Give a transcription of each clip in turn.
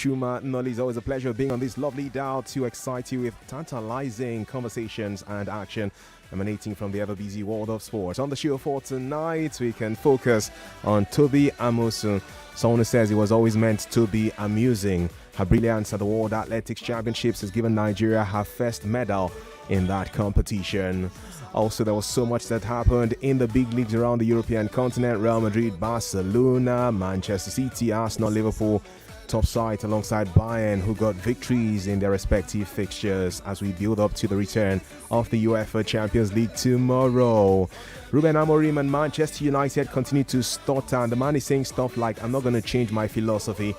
Chuma Nolly. It's always a pleasure being on this lovely dial to excite you with tantalizing conversations and action emanating from the ever-busy world of sports. On the show for tonight, we can focus on Tobi Amusun, someone who says it was always meant to be amusing. Her brilliance at the World Athletics Championships has given Nigeria her first medal in that competition. Also, there was so much that happened in the big leagues around the European continent. Real Madrid, Barcelona, Manchester City, Arsenal, Liverpool, top side alongside Bayern, who got victories in their respective fixtures as we build up to the return of the UEFA Champions League tomorrow. Ruben Amorim and Manchester United continue to stutter, and the man is saying stuff like, I'm not going to change my philosophy.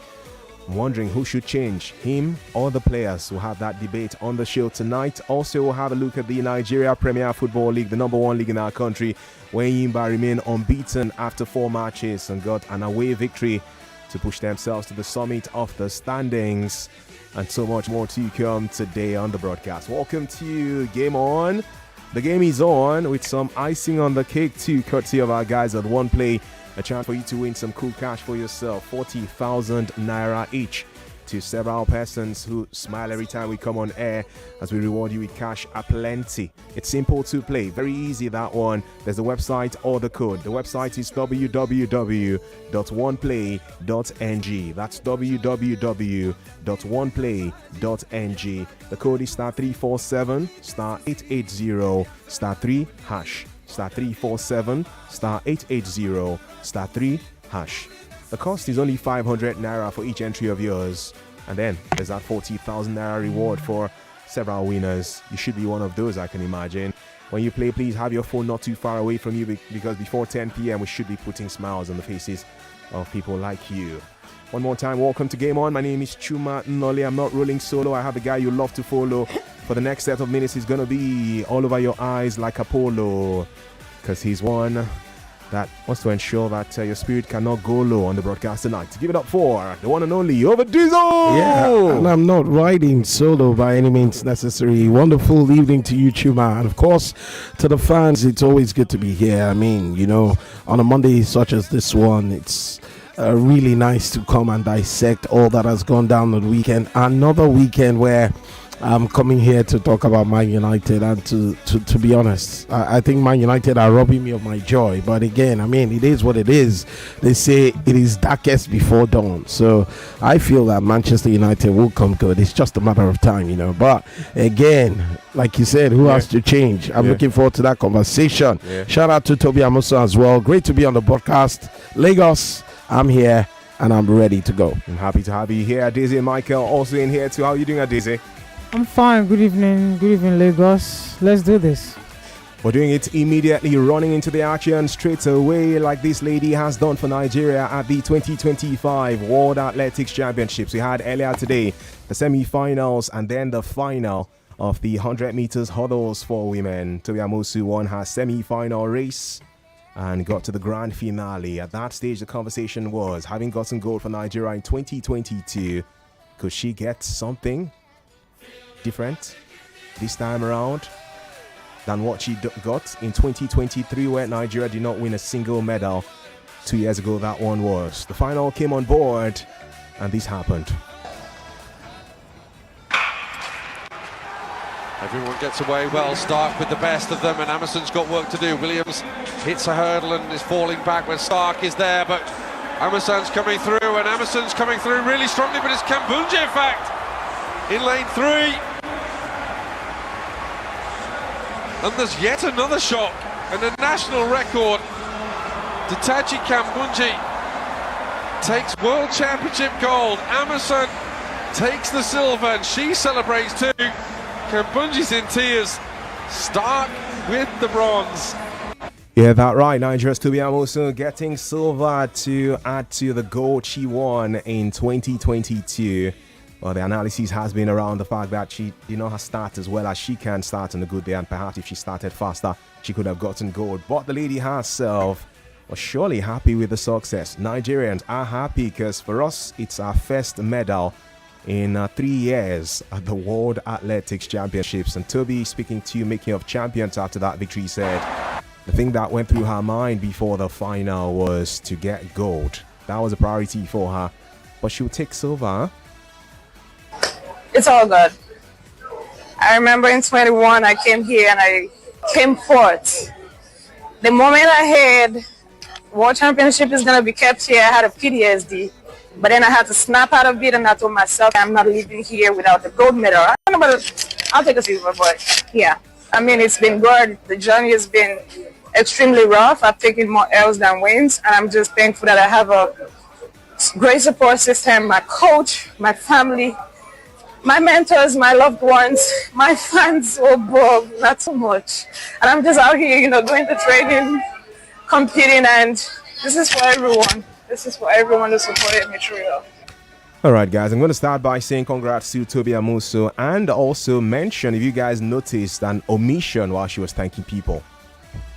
I'm wondering who should change, him or the players. We'll have that debate on the show tonight. Also, we'll have a look at the Nigeria Premier Football League, the number one league in our country, where Yimba remain unbeaten after 4 matches and got an away victory to push themselves to the summit of the standings. And so much more to come today on the broadcast. Welcome to Game On. The game is on with some icing on the cake too, courtesy of our guys at One Play. A chance for you to win some cool cash for yourself, 40,000 naira each, to several persons who smile every time we come on air as we reward you with cash aplenty. It's simple to play, very easy that one. There's the website or the code. The website is www.oneplay.ng. That's www.oneplay.ng. The code is *347 *880 *3 hash. *347 *880 *3 hash. The cost is only 500 naira for each entry of yours, and then there's that 40,000 naira reward for several winners. You should be one of those, I can imagine. When you play, please have your phone not too far away from you, because before 10 p.m. we should be putting smiles on the faces of people like you. One more time, welcome to Game On. My name is Chuma Nolly. I'm not rolling solo. I have a guy you love to follow. For the next set of minutes, he's going to be all over your eyes like Apollo, because he's one that wants to ensure that your spirit cannot go low on the broadcast tonight. Give it up for the one and only Over Diesel. Yeah, and I'm not riding solo by any means necessary. Wonderful evening to you, Chuma. And of course, to the fans, it's always good to be here. I mean, you know, on a Monday such as this one, it's really nice to come and dissect all that has gone down on the weekend. Another weekend where I'm coming here to talk about Man United, and to be honest, I think Man United are robbing me of my joy. But again, I mean, it is what it is. They say it is darkest before dawn. So I feel that Manchester United will come good. It's just a matter of time, you know. But again, like you said, who has to change? I'm looking forward to that conversation. Shout out to Tobi Amusun as well. Great to be on the broadcast. Lagos, I'm here and I'm ready to go. I'm happy to have you here. Daisy and Michael also in here too. How are you doing, Daisy? I'm fine. Good evening, Lagos. Let's do this. We're doing it immediately, running into the action straight away, like this lady has done for Nigeria at the 2025 World Athletics Championships. We had earlier today the semi-finals and then the final of the 100 meters hurdles for women. Tobi Amusun won her semi-final race and got to the grand finale. At that stage, the conversation was, having gotten gold for Nigeria in 2022, could she get something different this time around than what she got in 2023, where Nigeria did not win a single medal? 2 years ago that one was. The final came on board and this happened. Everyone gets away well. Stark with the best of them, and Amusun's got work to do. Williams hits a hurdle and is falling back when Stark is there, but Amusun's coming through, and Amusun's coming through really strongly, but it's Kambunji in fact in lane 3. And there's yet another shock, and a national record. Ditachi Kambunji takes World Championship gold. Amusun takes the silver, and she celebrates too. Kambunji's in tears. Stark with the bronze. Yeah, that right. Nigeria's Tobi Amusun getting silver to add to the gold she won in 2022. Well, the analysis has been around the fact that she did not start as well as she can start on a good day, and perhaps if she started faster, she could have gotten gold. But the lady herself was surely happy with the success. Nigerians are happy because for us, it's our first medal in 3 years at the World Athletics Championships. And Tobi, speaking to Making of Champions after that victory, said the thing that went through her mind before the final was to get gold. That was a priority for her. But she'll take silver It's all good. I remember in 21, I came here and I came forth. The moment I heard World Championship is going to be kept here, I had a PTSD. But then I had to snap out of it and I told myself, I'm not leaving here without the gold medal. I don't know about I'll take a silver, but yeah. I mean, it's been good. The journey has been extremely rough. I've taken more L's than wins, and I'm just thankful that I have a great support system, my coach, my family, my mentors, my loved ones, my fans, oh Bob, not so much. And I'm just out here, going to training, competing, and this is for everyone. This is for everyone who supported me through it all. All right, guys, I'm going to start by saying congrats to Toby Amuso and also mention if you guys noticed an omission while she was thanking people.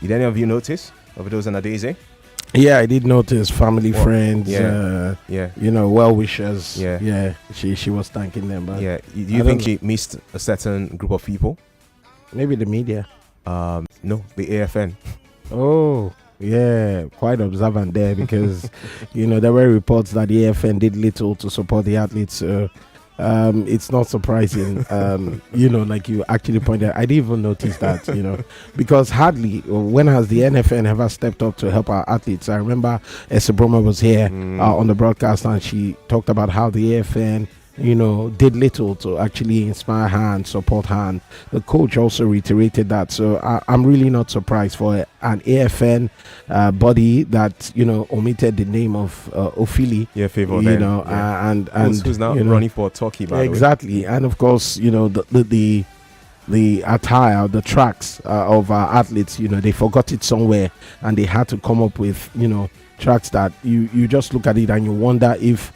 Did any of you notice? Overdose and Adeze? Yeah, I did notice family, friends, yeah. well wishers. Yeah. She was thanking them. But yeah, do you think she missed a certain group of people? Maybe the media. No, the AFN. Oh, yeah, quite observant there because, there were reports that the AFN did little to support the athletes. It's not surprising, like you actually pointed out. I didn't even notice that, because hardly, when has the NFN ever stepped up to help our athletes? I remember Esabroma was here on the broadcast and she talked about how the AFN did little to actually inspire her and support her. And the coach also reiterated that. So I'm really not surprised for an AFN body that omitted the name of Ophili. Yeah, favor and who's now running for Turkey. By exactly, and of course the attire, the tracks of our athletes. They forgot it somewhere, and they had to come up with tracks that you just look at it and you wonder if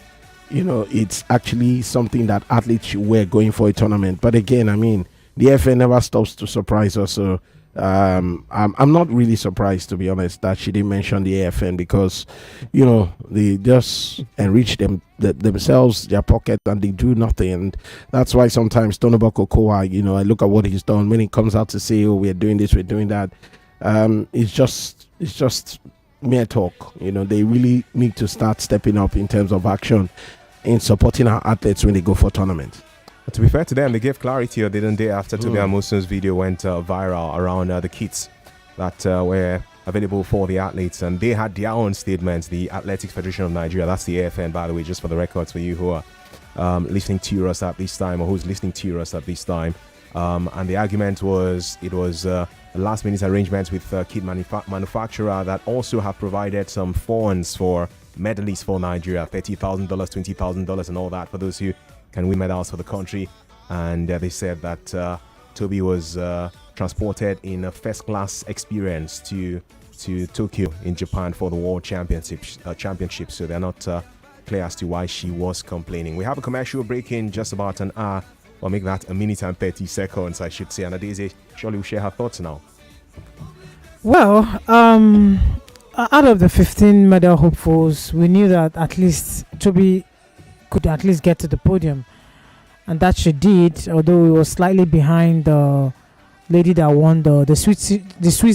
it's actually something that athletes should wear going for a tournament. But again, I mean, the FA never stops to surprise us. So I'm not really surprised, to be honest, that she didn't mention the AFN because, they just enrich themselves, their pocket, and they do nothing. And that's why sometimes Tonobak Okoa, I look at what he's done when he comes out to say, oh, we're doing this, we're doing that. It's just mere talk. They really need to start stepping up in terms of action in supporting our athletes when they go for tournaments. To be fair to them, they gave clarity, didn't they, after Toby Amuso's video went viral around the kits that were available for the athletes, and they had their own statements. The Athletics Federation of Nigeria, that's the AFN, by the way, just for the records for you who are listening to us at this time, or who's listening to us at this time. And the argument was it was a last-minute arrangement with kit manufacturer that also have provided some funds for medalists for Nigeria, $30,000, $20,000, and all that for those who can win medals for the country. And they said that Toby was transported in a first-class experience to Tokyo in Japan for the World Championship. So they're not clear as to why she was complaining. We have a commercial break in just about an hour. Or make that a minute and 30 seconds, I should say. And Adeze, surely will share her thoughts now. Well, out of the 15 medal hopefuls, we knew that at least Toby could at least get to the podium. And that she did, although it was slightly behind the lady that won the Swiss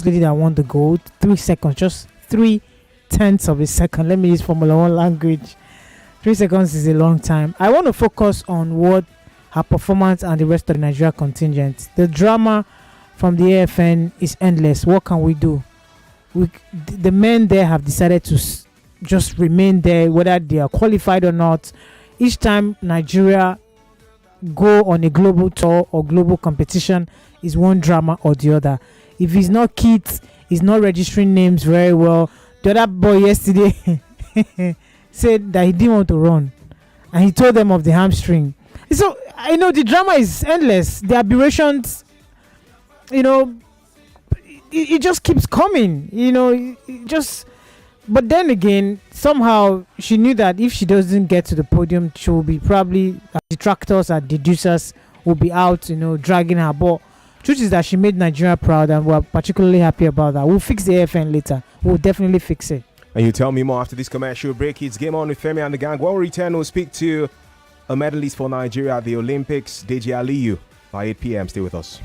lady that won the gold. 3 seconds, just 3/10 of a second. Let me use Formula 1 language. 3 seconds is a long time. I want to focus on what her performance and the rest of the Nigeria contingent. The drama from the AFN is endless. What can we do? The men there have decided to just remain there, whether they are qualified or not. Each time Nigeria go on a global tour or global competition is one drama or the other. If he's not Kit, he's not registering names very well. The other boy yesterday said that he didn't want to run, and he told them of the hamstring. So I know the drama is endless. The aberrations, it just keeps coming. But then again, somehow she knew that if she doesn't get to the podium, she will be probably detractors and deducers will be out, dragging her. But truth is that she made Nigeria proud, and we're particularly happy about that. We'll fix the AFN later. We'll definitely fix it. And you tell me more after this commercial break. It's Game On with Femi and the Gang. When we return, we'll speak to a medalist for Nigeria at the Olympics, Deji Aliyu, by 8 p.m. Stay with us.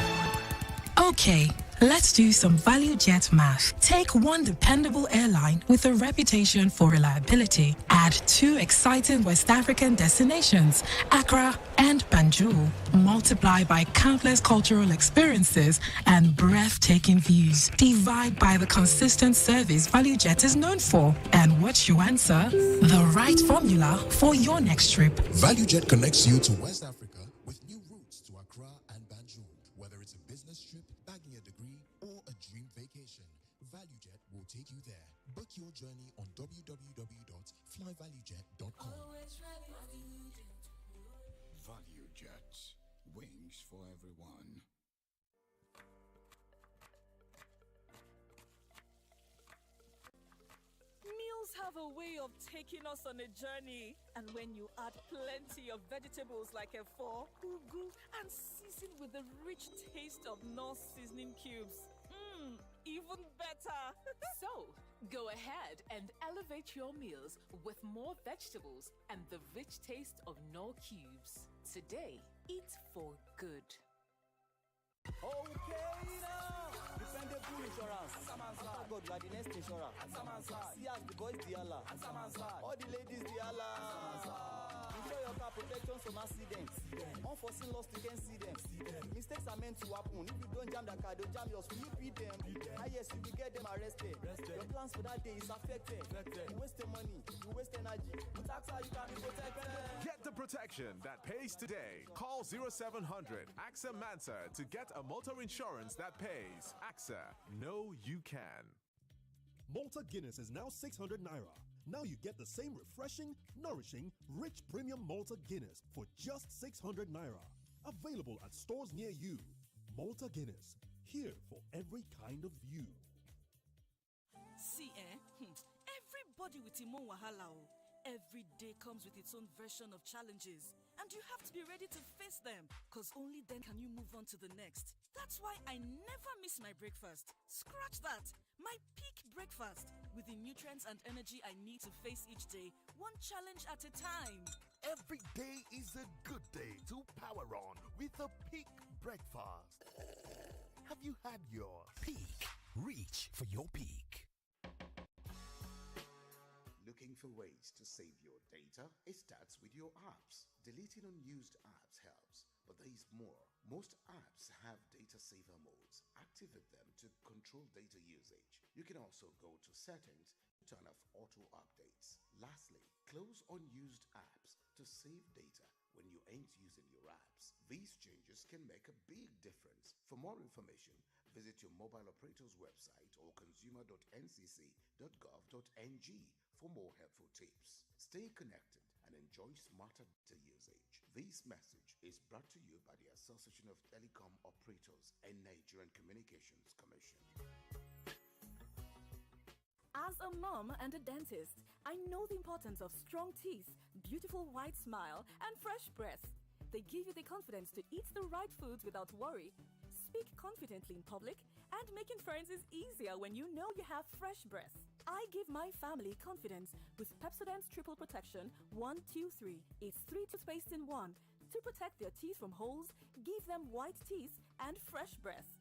Okay, Let's do some value jet math. Take one dependable airline with a reputation for reliability. Add 2 exciting West African destinations, Accra and Banjul. Multiply by countless cultural experiences and breathtaking views. Divide by the consistent service ValueJet is known for. And what's your answer? The right formula for your next trip. ValueJet connects you to West Africa with new routes to Accra and Banjul. Whether it's a business trip, bagging a degree, or a dream vacation, ValueJet will take you there. Book your journey on www.flyvaluejet.com. ValueJet, wings for everyone. Meals have a way of taking us on a journey. And when you add plenty of vegetables like efo, ugu, and season with the rich taste of North seasoning cubes, even better. So, go ahead and elevate your meals with more vegetables and the rich taste of Knorr cubes. Today, eat for good. Okay, now. Dependable insurance. After God, you are the next insurer. See as the boys, the Allah. All the ladies, the Allah. Ensure your car protection from accidents. Unforeseen loss, you can see them. Mistakes are meant to happen. If you don't jam the car, they'll jam yours. Will you beat them? Yes, you will get them arrested. Your plans for that day is affected. You waste your money. You waste energy. With AXA, you can be protected. Get the protection that pays today. Call 0700 AXA Mansa to get a motor insurance that pays. AXA, know you can. Malta Guinness is now 600 naira. Now you get the same refreshing, nourishing, rich premium Malta Guinness for just 600 naira. Available at stores near you. Malta Guinness, here for every kind of you. See, everybody with him own wahala. Every day comes with its own version of challenges. And you have to be ready to face them, because only then can you move on to the next. That's why I never miss my breakfast. Scratch that. My peak breakfast, with the nutrients and energy I need to face each day, one challenge at a time. Every day is a good day to power on with a peak breakfast. Have you had your peak? Reach for your peak. Looking for ways to save your data? It starts with your apps. Deleting unused apps helps, but there is more. Most apps have data saver modes. Activate them to control data usage. You can also go to settings to turn off auto updates. Lastly, close unused apps to save data when you ain't using your apps. These changes can make a big difference. For more information, visit your mobile operator's website or consumer.ncc.gov.ng for more helpful tips. Stay connected and enjoy smarter data usage. This message is brought to you by the Association of Telecom Operators and Nigerian Communications Commission. As a mom and a dentist, I know the importance of strong teeth, beautiful white smile, and fresh breath. They give you the confidence to eat the right foods without worry, speak confidently in public, and making friends is easier when you know you have fresh breath. I give my family confidence with Pepsodent's Triple Protection 1, 2, 3. It's 3 toothpaste in 1 to protect their teeth from holes, give them white teeth, and fresh breath.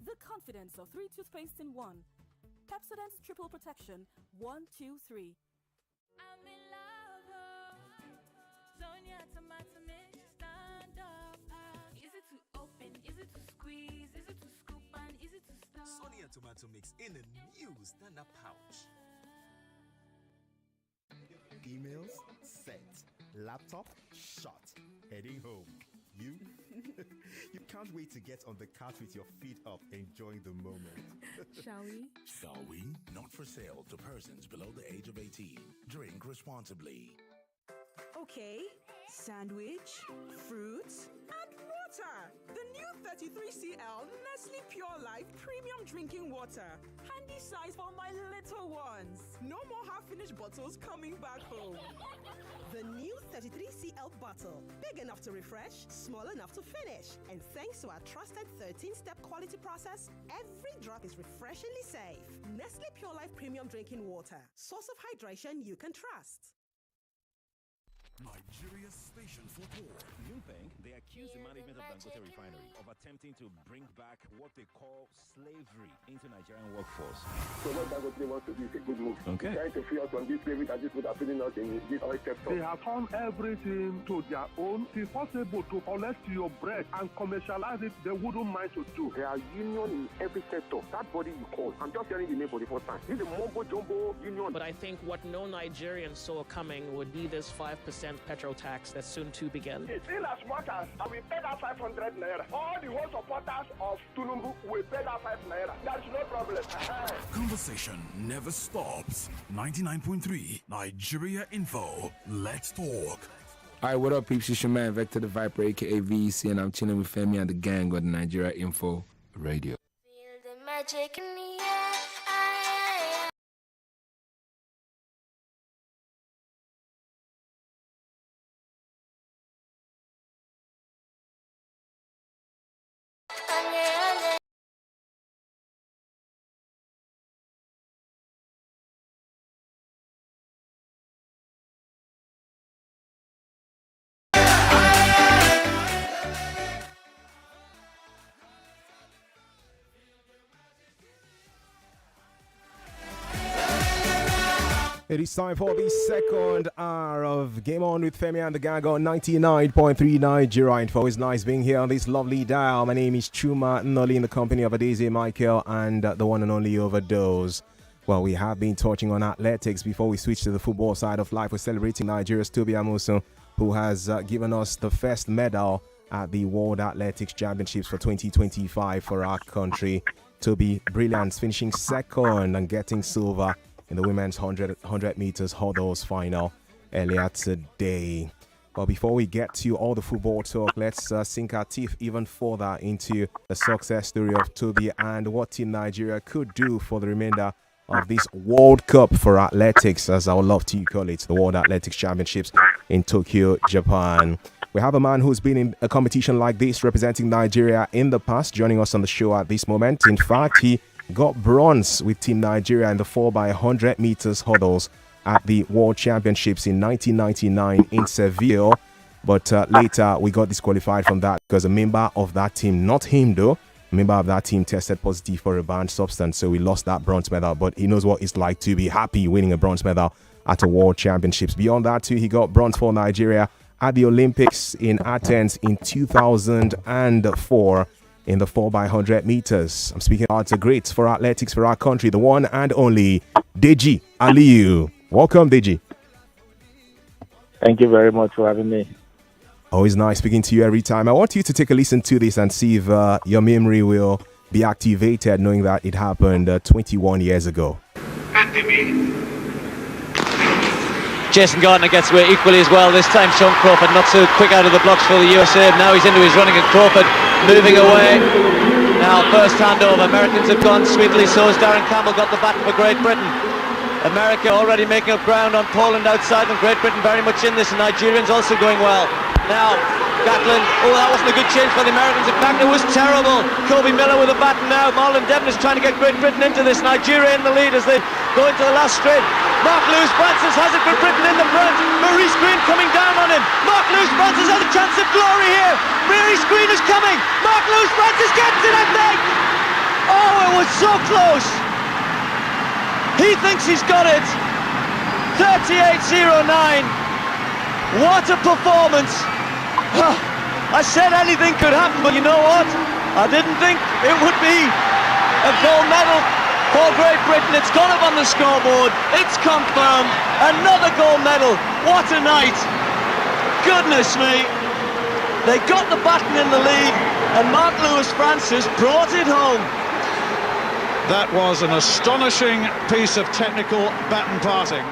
The confidence of 3 toothpaste in 1. Pepsodent's Triple Protection 1, 2, 3. I'm in love. Sonia tomato mix, stand up. Is it to open? Is it to squeeze? Is it to scoop? And is it to stop? Sonia tomato mix in a new stand-up pouch. Emails set, laptop shut, heading home. You you can't wait to get on the couch with your feet up, enjoying the moment. Shall we? Shall we? Not for sale to persons below the age of 18. Drink responsibly. Okay, sandwich, fruits, and water. The new 33cl Nestle Pure Life Premium Drinking Water. Handy size for my little ones. No more half-finished bottles coming back home. The new 33cl bottle. Big enough to refresh, small enough to finish. And thanks to our trusted 13-step quality process, every drop is refreshingly safe. Nestle Pure Life Premium Drinking Water. Source of hydration you can trust. Nigeria's station for all. New bank, they accuse the man management of Dangote Refinery of attempting to bring back what they call slavery into Nigerian workforce. So what Dangote wants to do is a good move. Okay. Trying to free us from this slavery that these people are feeding us in this oil sector. They have turned everything to their own. It is possible to collect your bread and commercialize it. They wouldn't mind to do. There are unions in every sector. That body you call. I'm just hearing the name for the first time. This is a mumbo jumbo union. But I think what no Nigerian saw coming would be this 5% petrol tax that's soon to begin. In as much as we pay that 500 naira, all the whole supporters of Tulumbu will pay that 5 naira. That's no problem. Conversation never stops. 99.3 Nigeria Info. Let's talk. Alright, what up, peeps? It's your man, Vector the Viper, aka VEC, and I'm chilling with Femi and the Gang on the Nigeria Info Radio. Feel the magic in the air. It is time for the second hour of Game On with Femi and the Gang on 99.3 Nigeria Info. It's nice being here on this lovely dial. My name is Chuma Noli in the company of Adeze Michael and the one and only Overdose. Well, we have been touching on athletics before we switch to the football side of life. We're celebrating Nigeria's Tobi Amusun, who has given us the first medal at the World Athletics Championships for 2025 for our country. Tobi, brilliant, finishing second and getting silver in the women's 100 meters hurdles final earlier today. But before we get to all the football talk, let's sink our teeth even further into the success story of Tobi and what Team Nigeria could do for the remainder of this World Cup for athletics, as I would love to call it, the World Athletics Championships in Tokyo, Japan. We have a man who's been in a competition like this representing Nigeria in the past, joining us on the show at this moment. In fact, he got bronze with Team Nigeria in the 4x100 meters hurdles at the World Championships in 1999 in Seville. But later we got disqualified from that because a member of that team, not him though, a member of that team tested positive for a banned substance. So we lost that bronze medal, but he knows what it's like to be happy winning a bronze medal at a World Championships. Beyond that too, he got bronze for Nigeria at the Olympics in Athens in 2004. In the 4x100 meters. I'm speaking about the greats for athletics for our country, the one and only Deji Aliyu. Welcome, Deji. Thank you very much for having me. Always nice speaking to you every time. I want you to take a listen to this and see if your memory will be activated, knowing that it happened 21 years ago. Jason Gardner gets away equally as well. This time Sean Crawford not so quick out of the blocks for the USA. Now he's into his running and Crawford moving away. Now first handover. Americans have gone sweetly. So has Darren Campbell got the baton for Great Britain. America already making up ground on Poland outside, and Great Britain very much in this, and Nigerians also going well. Now Gatlin, oh, that wasn't a good change for the Americans. In fact, it was terrible. Kobe Miller with a baton now. Marlon Devon is trying to get Great Britain into this. Nigeria in the lead as they go into the last straight. Mark Lewis Francis has it for Britain in the front. Maurice Green coming down on him. Mark Lewis Francis has a chance of glory here. Maurice Green is coming. Mark Lewis Francis gets it, I think. Oh, it was so close. He thinks he's got it. 38.09. What a performance. I said anything could happen, but you know what? I didn't think it would be a gold medal for Great Britain. It's gone up on the scoreboard. It's confirmed. Another gold medal. What a night. Goodness me. They got the baton in the lead, and Mark Lewis Francis brought it home. That was an astonishing piece of technical baton passing.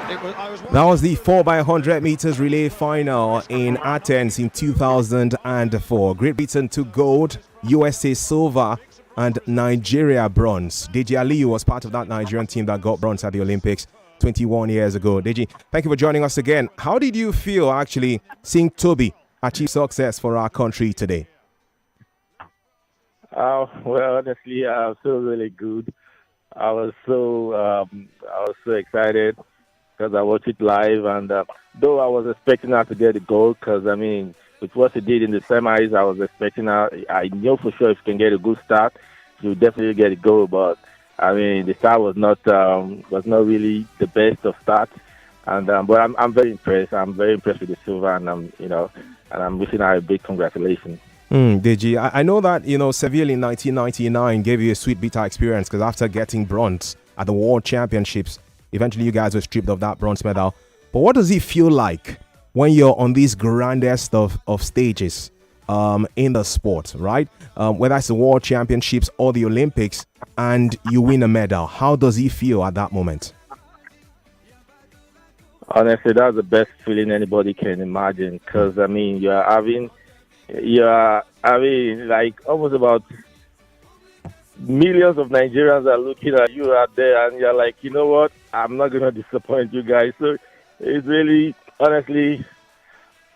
That was the 4x100 meters relay final in Athens in 2004. Great Britain took gold, USA silver, and Nigeria bronze. Deji Aliyu was part of that Nigerian team that got bronze at the Olympics 21 years ago. Deji, thank you for joining us again. How did you feel actually seeing Tobi achieve success for our country today? Well, honestly, I feel really good. I was so excited because I watched it live, and though I was expecting her to get the gold, because I mean with what he did in the semis. I was expecting. I knew for sure if he can get a good start, he will definitely get a goal. But I mean, the start was not really the best of starts. And but I'm very impressed. I'm very impressed with the silver, and I'm wishing her a big congratulations. Deji, I know that Seville in 1999 gave you a sweet bitter experience because after getting bronze at the World Championships, eventually you guys were stripped of that bronze medal. But what does it feel like when you're on these grandest of stages in the sport, right? Whether it's the World Championships or the Olympics, and you win a medal? How does it feel at that moment? Honestly, that's the best feeling anybody can imagine. Because I mean, you're having like almost about millions of Nigerians are looking at you out there, and you're like, you know what? I'm not gonna disappoint you guys. So it's really, honestly,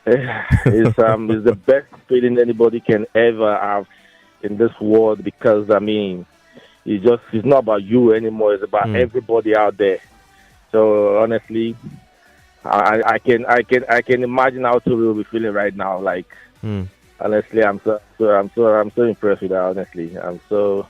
it's the best feeling anybody can ever have in this world. Because I mean, it's not about you anymore. It's about everybody out there. So honestly, I can imagine how to will be feeling right now. Like, honestly, I'm so impressed with that. Honestly, I'm so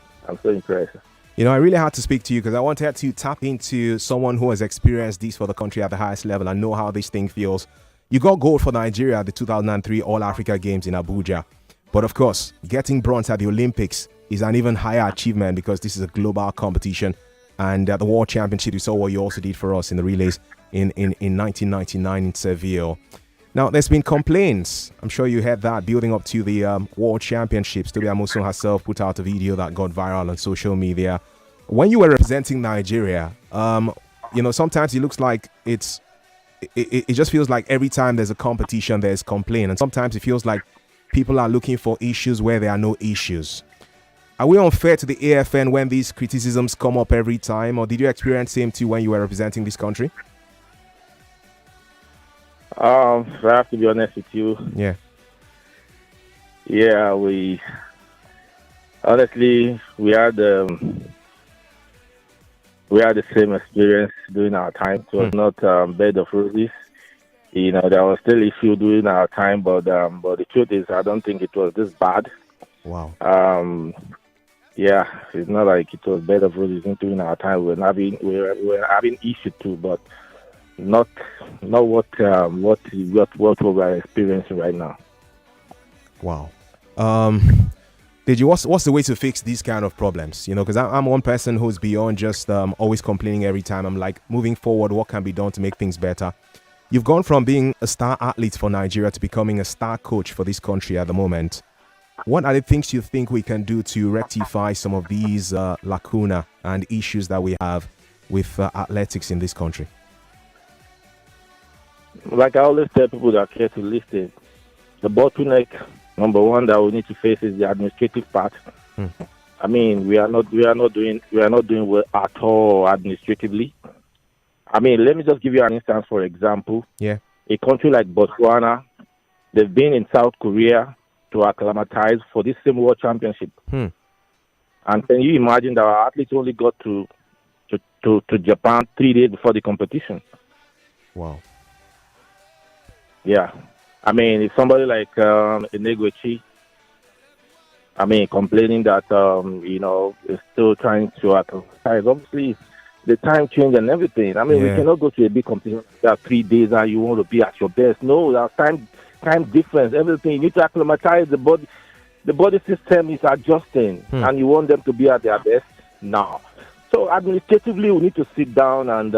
impressed. I really had to speak to you because I wanted to tap into someone who has experienced this for the country at the highest level and know how this thing feels. You got gold for Nigeria at the 2003 All Africa Games in Abuja. But of course, getting bronze at the Olympics is an even higher achievement because this is a global competition. And at the World Championship, you saw what you also did for us in the relays in 1999 in Seville. Now, there's been complaints. I'm sure you heard that building up to the World Championships. Tobi Amusun herself put out a video that got viral on social media. When you were representing Nigeria, sometimes it looks like it just feels like every time there's a competition, there's complaint. And sometimes it feels like people are looking for issues where there are no issues. Are we unfair to the AFN when these criticisms come up every time? Or did you experience the same too when you were representing this country? I have to be honest with you. Yeah, we honestly we had the same experience during our time. It was not bed of roses. There was still issue during our time, but the truth is, I don't think it was this bad. Wow. It's not like it was bed of roses during our time. We were having issue too, but not what we are experiencing right now. Wow. What's the way to fix these kind of problems? Because I'm one person who's beyond just always complaining every time. I'm like, moving forward, what can be done to make things better? You've gone from being a star athlete for Nigeria to becoming a star coach for this country at the moment. What are the things you think we can do to rectify some of these lacuna and issues that we have with athletics in this country? Like I always tell people that care to listen, the bottleneck number one that we need to face is the administrative part. I mean, we are not doing well at all administratively. I mean, let me just give you an instance. For example, a country like Botswana, they've been in South Korea to acclimatize for this same World Championship. And can you imagine that our athletes only got to Japan 3 days before the competition? Wow. Yeah. I mean, if somebody like Enegwechi, complaining that, is still trying to acclimatize, obviously the time change and everything. I mean, we cannot go to a big competition that 3 days and you want to be at your best. No, there's time difference, everything. You need to acclimatize the body. The body system is adjusting, and you want them to be at their best now. So administratively, we need to sit down and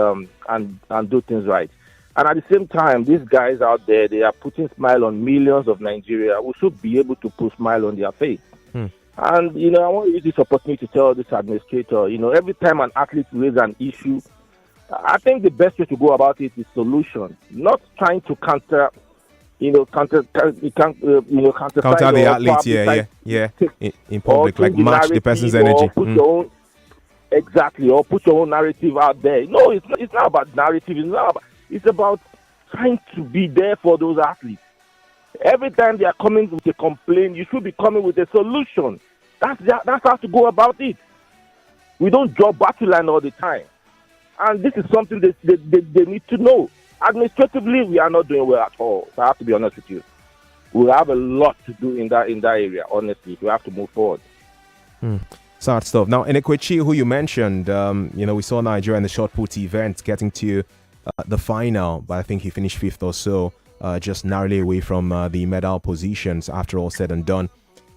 do things right. And at the same time, these guys out there, they are putting smile on millions of Nigeria. We should be able to put smile on their face. And, I want to use this opportunity to tell this administrator, every time an athlete raises an issue, I think the best way to go about it is solution, not trying to counter the athlete, in public, like match the person's energy. Or put your own narrative out there. No, it's not about narrative. It's about trying to be there for those athletes. Every time they are coming with a complaint, you should be coming with a solution. That's how to go about it. We don't drop battle line all the time. And this is something they need to know. Administratively, we are not doing well at all. So I have to be honest with you. we'll have a lot to do in that area. Honestly, if we have to move forward. Sad stuff. Now, Enekwechi, who you mentioned, we saw Nigeria in the shot put event getting to the final, but I think he finished 5th or so, just narrowly away from the medal positions after all said and done.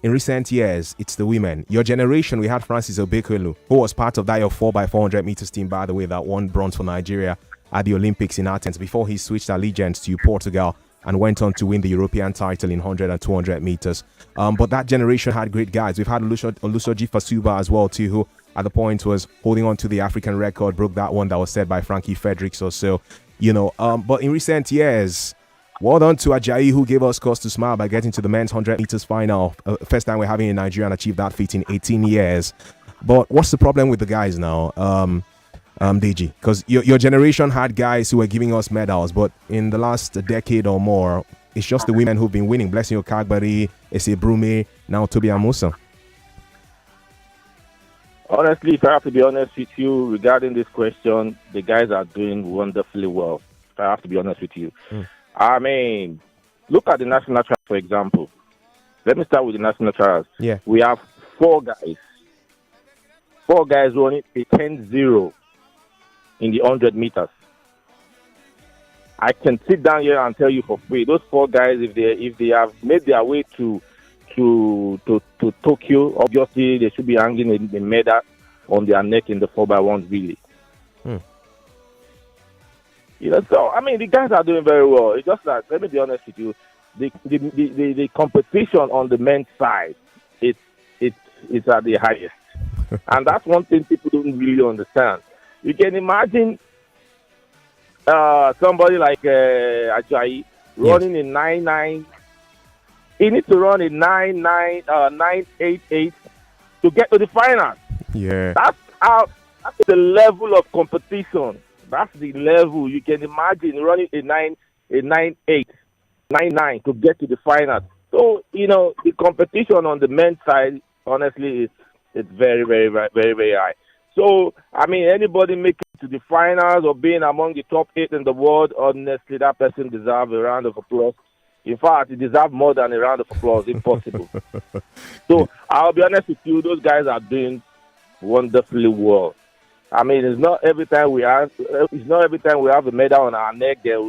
In recent years, it's the women. Your generation, we had Francis Obekwelu, who was part of that 4x400 meters team, by the way, that won bronze for Nigeria at the Olympics in Athens before he switched allegiance to Portugal and went on to win the European title in 100 and 200 meters. But that generation had great guys. We've had Olusoji Fasuba as well, too, who at the point was holding on to the African record, broke that one that was set by Frankie Fredericks or so. But in recent years, well done to Ajayi, who gave us cause to smile by getting to the men's 100 meters final. First time we're having in Nigeria and achieved that feat in 18 years. But what's the problem with the guys now, Deji? Because your generation had guys who were giving us medals, but in the last decade or more, it's just the women who've been winning. Blessing Okagbari, Ese Brume, now Tobi Amusa. Honestly, if I have to be honest with you regarding this question, the guys are doing wonderfully well. If I have to be honest with you. I mean, look at the national trials, for example. Let me start with the national trials. Yeah. We have 4 guys. 4 guys running a 10-0 in the 100 meters. I can sit down here and tell you for free, those 4 guys, if they have made their way to Tokyo, obviously they should be hanging the medal on their neck in the 4x1 relay. So I mean, the guys are doing very well. It's just that, let me be honest with you, the competition on the men's side, it's at the highest, and that's one thing people don't really understand. You can imagine somebody like Ajayi running in 9.9. He needs to run in 9.88 to get to the finals. Yeah, that's the level of competition. That's the level. You can imagine running a 9.8, 9.9 to get to the finals. So the competition on the men's side, honestly, it's very, very, very, very, very high. So I mean, anybody making it to the finals or being among the top 8 in the world, honestly, that person deserves a round of applause. In fact, he deserves more than a round of applause, if possible. So I'll be honest with you, those guys are doing wonderfully well. I mean, it's not every time we have a medal on our neck that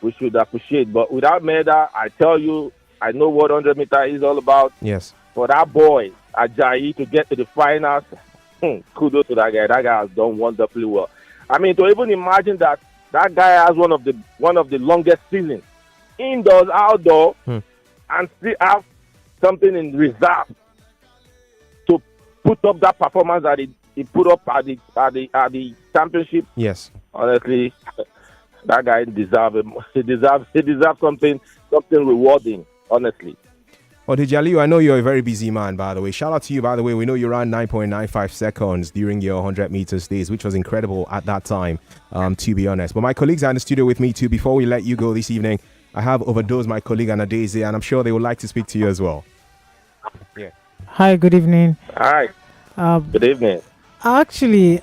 we should appreciate. But without medal, I tell you, I know what 100 meter is all about. Yes. For that boy Ajayi to get to the finals, kudos to that guy. That guy has done wonderfully well. I mean, to even imagine that guy has one of the longest seasons, indoors, outdoor, and still have something in reserve to put up that performance that he put up at the championship. Yes. Honestly, that guy deserves something rewarding. Honestly. Well, Dejaliu, I know you're a very busy man, by the way. Shout out to you, by the way. We know you ran 9.95 seconds during your 100 meters days, which was incredible at that time, to be honest. But my colleagues are in the studio with me too. Before we let you go this evening, I have Overdose, my colleague Anadeze, and I'm sure they would like to speak to you as well. Yeah. Hi, good evening. Hi. Good evening. Actually,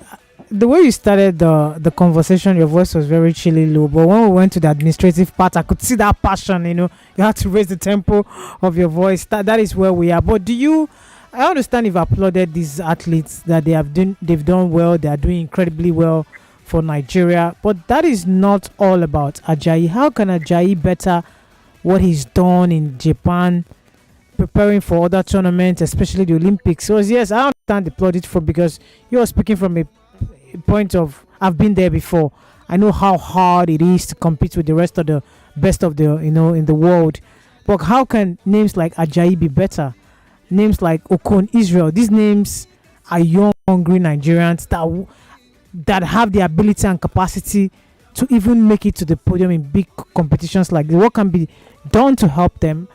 the way you started the conversation, your voice was very chilly low. But when we went to the administrative part, I could see that passion. You had to raise the tempo of your voice. That is where we are. But I understand you've applauded these athletes that they've done well. They are doing incredibly well for Nigeria. But that is not all about Ajayi. How can Ajayi better what he's done in Japan, preparing for other tournaments, especially the Olympics? So yes, I understand the applauded for, because you're speaking from a point of, I've been there before. I know how hard it is to compete with the rest of the best of the in the world. But how can names like Ajayi be better? Names like Okon, Israel, these names are young, hungry Nigerians that have the ability and capacity to even make it to the podium in big competitions like this. What can be done to help them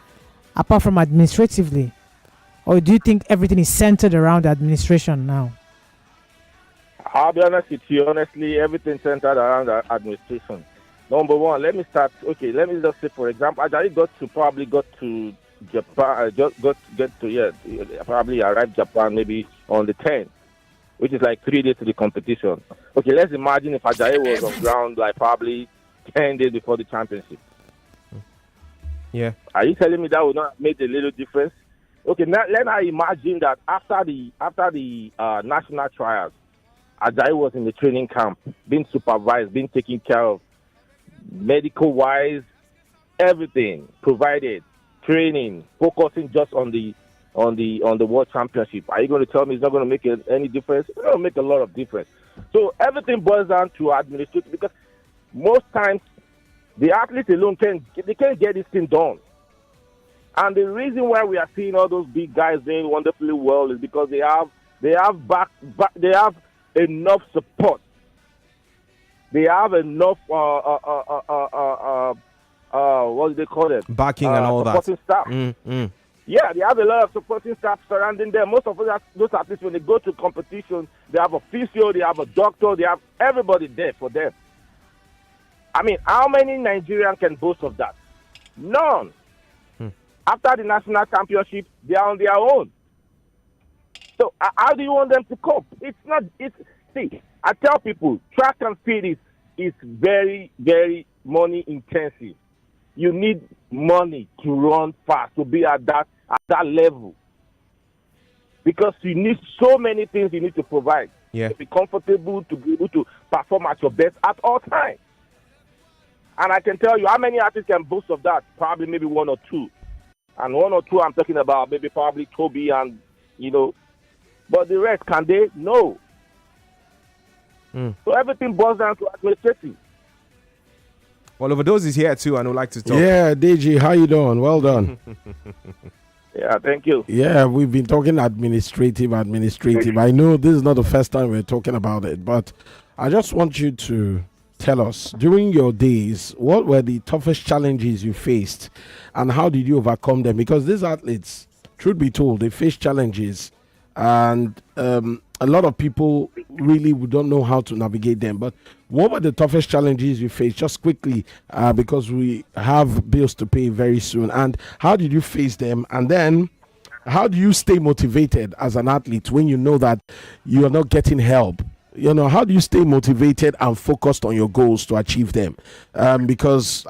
apart from administratively? Or do you think everything is centered around administration now? I'll be honest with you. Honestly, everything centered around the administration. Number one, let me start. Okay, let me just say, for example, Ajayi probably got to Japan. Probably arrived Japan maybe on the 10th, which is like 3 days to the competition. Okay, let's imagine if Ajayi was on ground like probably 10 days before the championship. Yeah. Are you telling me that would not have made a little difference? Okay, now let I imagine that after the national trials, Ajayi was in the training camp, being supervised, being taken care of, medical wise, everything provided, training, focusing just on the World Championship. Are you going to tell me it's not going to make any difference? It's going to make a lot of difference. So everything boils down to administration, because most times the athletes alone can't get this thing done. And the reason why we are seeing all those big guys doing wonderfully well is because they have enough support. They have enough what do they call it? Backing and all that. Supporting staff. Yeah, they have a lot of supporting staff surrounding them. Most of those athletes, when they go to competition, they have a physio, they have a doctor, they have everybody there for them. I mean, how many Nigerians can boast of that? None. After the national championship, they are on their own. So how do you want them to cope? See, I tell people, track and field is very, very money intensive. You need money to run fast, to be at that level. Because you need so many things you need to provide. Yeah. To be comfortable, to be able to perform at your best at all times. And I can tell you how many athletes can boast of that. Probably maybe one or two. And one or two I'm talking about, maybe probably Toby and, But the rest, can they? No. So everything boils down to administrative. Well, Overdose is here too, and would like to talk. Yeah, DG, how you doing? Well done. Yeah, thank you. Yeah, we've been talking administrative. I know this is not the first time we're talking about it, but I just want you to tell us, during your days, what were the toughest challenges you faced and how did you overcome them? Because these athletes, truth be told, they face challenges and a lot of people really don't know how to navigate them. But what were the toughest challenges you faced? Just quickly, because we have bills to pay very soon. And how did you face them? And then how do you stay motivated as an athlete when you know that you are not getting help? How do you stay motivated and focused on your goals to achieve them? Because,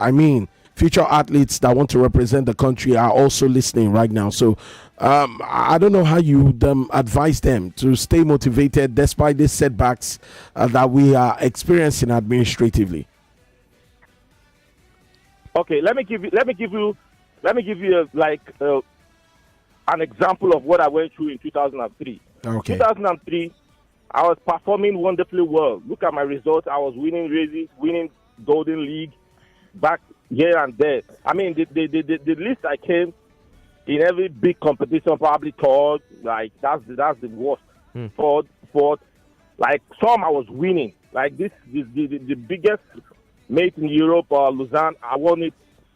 future athletes that want to represent the country are also listening right now. So I don't know how you advise them to stay motivated despite these setbacks that we are experiencing administratively. Okay, let me give you an example of what I went through in 2003. Okay. 2003, I was performing wonderfully well. Look at my results. I was winning races, winning Golden League, back here and there. The list I came in every big competition, probably third. Like that's the worst. Fourth. Like some I was winning. Like the biggest mate in Europe, Lausanne. I won it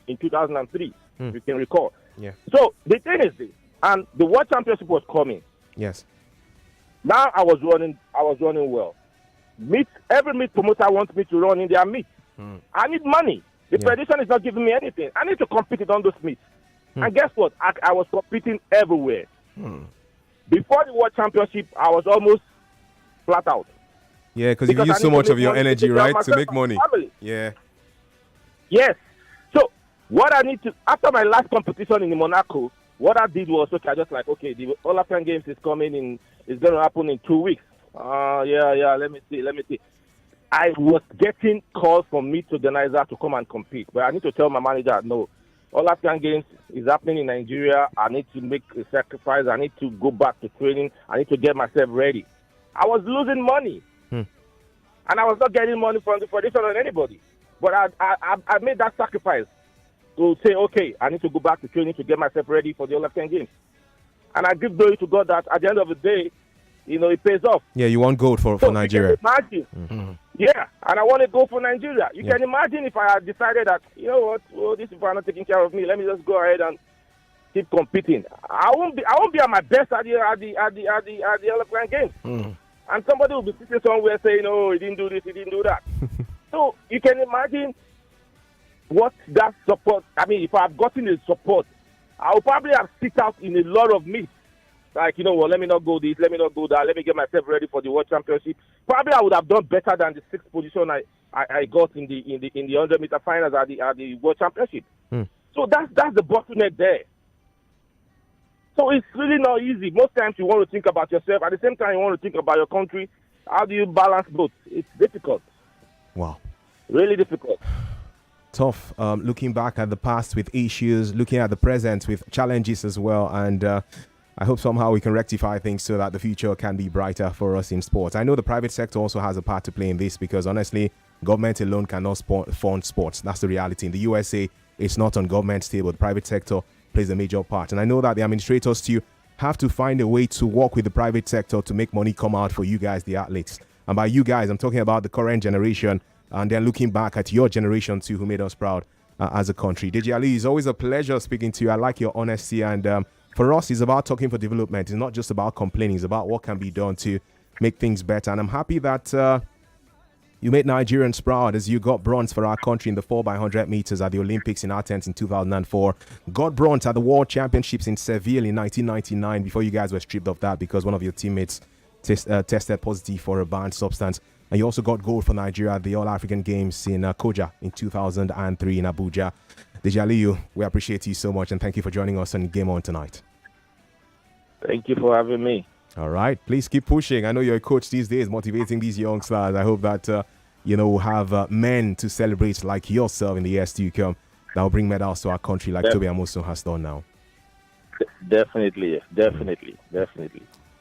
in 2003. You can recall. Yeah. So the thing is this, and the World Championship was coming. Yes. Now I was running well. Every meet promoter wants me to run in their meet. I need money. The federation is not giving me anything. I need to compete on those meets. And guess what? I was competing everywhere. Before the World Championship, I was almost flat out. Yeah, because you use so much of your energy, right, to make money. Yeah. Yes. So what I need to, after my last competition in Monaco, what I did was, the All African Games is coming in. It's going to happen in 2 weeks. Let me see. I was getting calls from meet organizer to come and compete, but I need to tell my manager, no, All African Games is happening in Nigeria. I need to make a sacrifice. I need to go back to training. I need to get myself ready. I was losing money, and I was not getting money from the federation or anybody. But I made that sacrifice to say, okay, I need to go back to training to get myself ready for the All African Games. And I give glory to God that at the end of the day, it pays off. Yeah, you want gold for Nigeria. You can imagine. Yeah, and I want to go for Nigeria. You can imagine if I had decided that, these people are not taking care of me. Let me just go ahead and keep competing. I won't be at my best at the All African Games. And somebody will be sitting somewhere saying, "Oh, he didn't do this, he didn't do that." So you can imagine what that support. If I've gotten the support, I would probably have sit out in a lot of meets. Like, let me not go this, let me not go that, let me get myself ready for the World Championship. Probably I would have done better than the 6th position I got in the 100-meter finals at the World Championship. So that's the bottleneck there. So it's really not easy. Most times you want to think about yourself. At the same time, you want to think about your country. How do you balance both? It's difficult. Wow. Really difficult. Tough. Looking back at the past with issues, looking at the present with challenges as well. And I hope somehow we can rectify things so that the future can be brighter for us in sports. I know the private sector also has a part to play in this because honestly, government alone cannot fund sports. That's the reality. In the USA, it's not on government's table. The private sector plays a major part. And I know that the administrators too have to find a way to work with the private sector to make money come out for you guys, the athletes. And by you guys, I'm talking about the current generation and then looking back at your generation too, who made us proud as a country. Deji Ali, it's always a pleasure speaking to you. I like your honesty. And for us, it's about talking for development. It's not just about complaining. It's about what can be done to make things better. And I'm happy that you made Nigerians proud as you got bronze for our country in the 4x100 meters at the Olympics in Athens in 2004. Got bronze at the World Championships in Seville in 1999 before you guys were stripped of that because one of your teammates tested positive for a banned substance. And you also got gold for Nigeria at the All-African Games in Koja in 2003 in Abuja. Deji Ali, we appreciate you so much and thank you for joining us on Game On tonight. Thank you for having me. All right, please keep pushing. I know you're a coach these days, motivating these young stars. I hope that we'll have men to celebrate like yourself in the years to come that will bring medals to our country like Toby Amusu has done now. Definitely.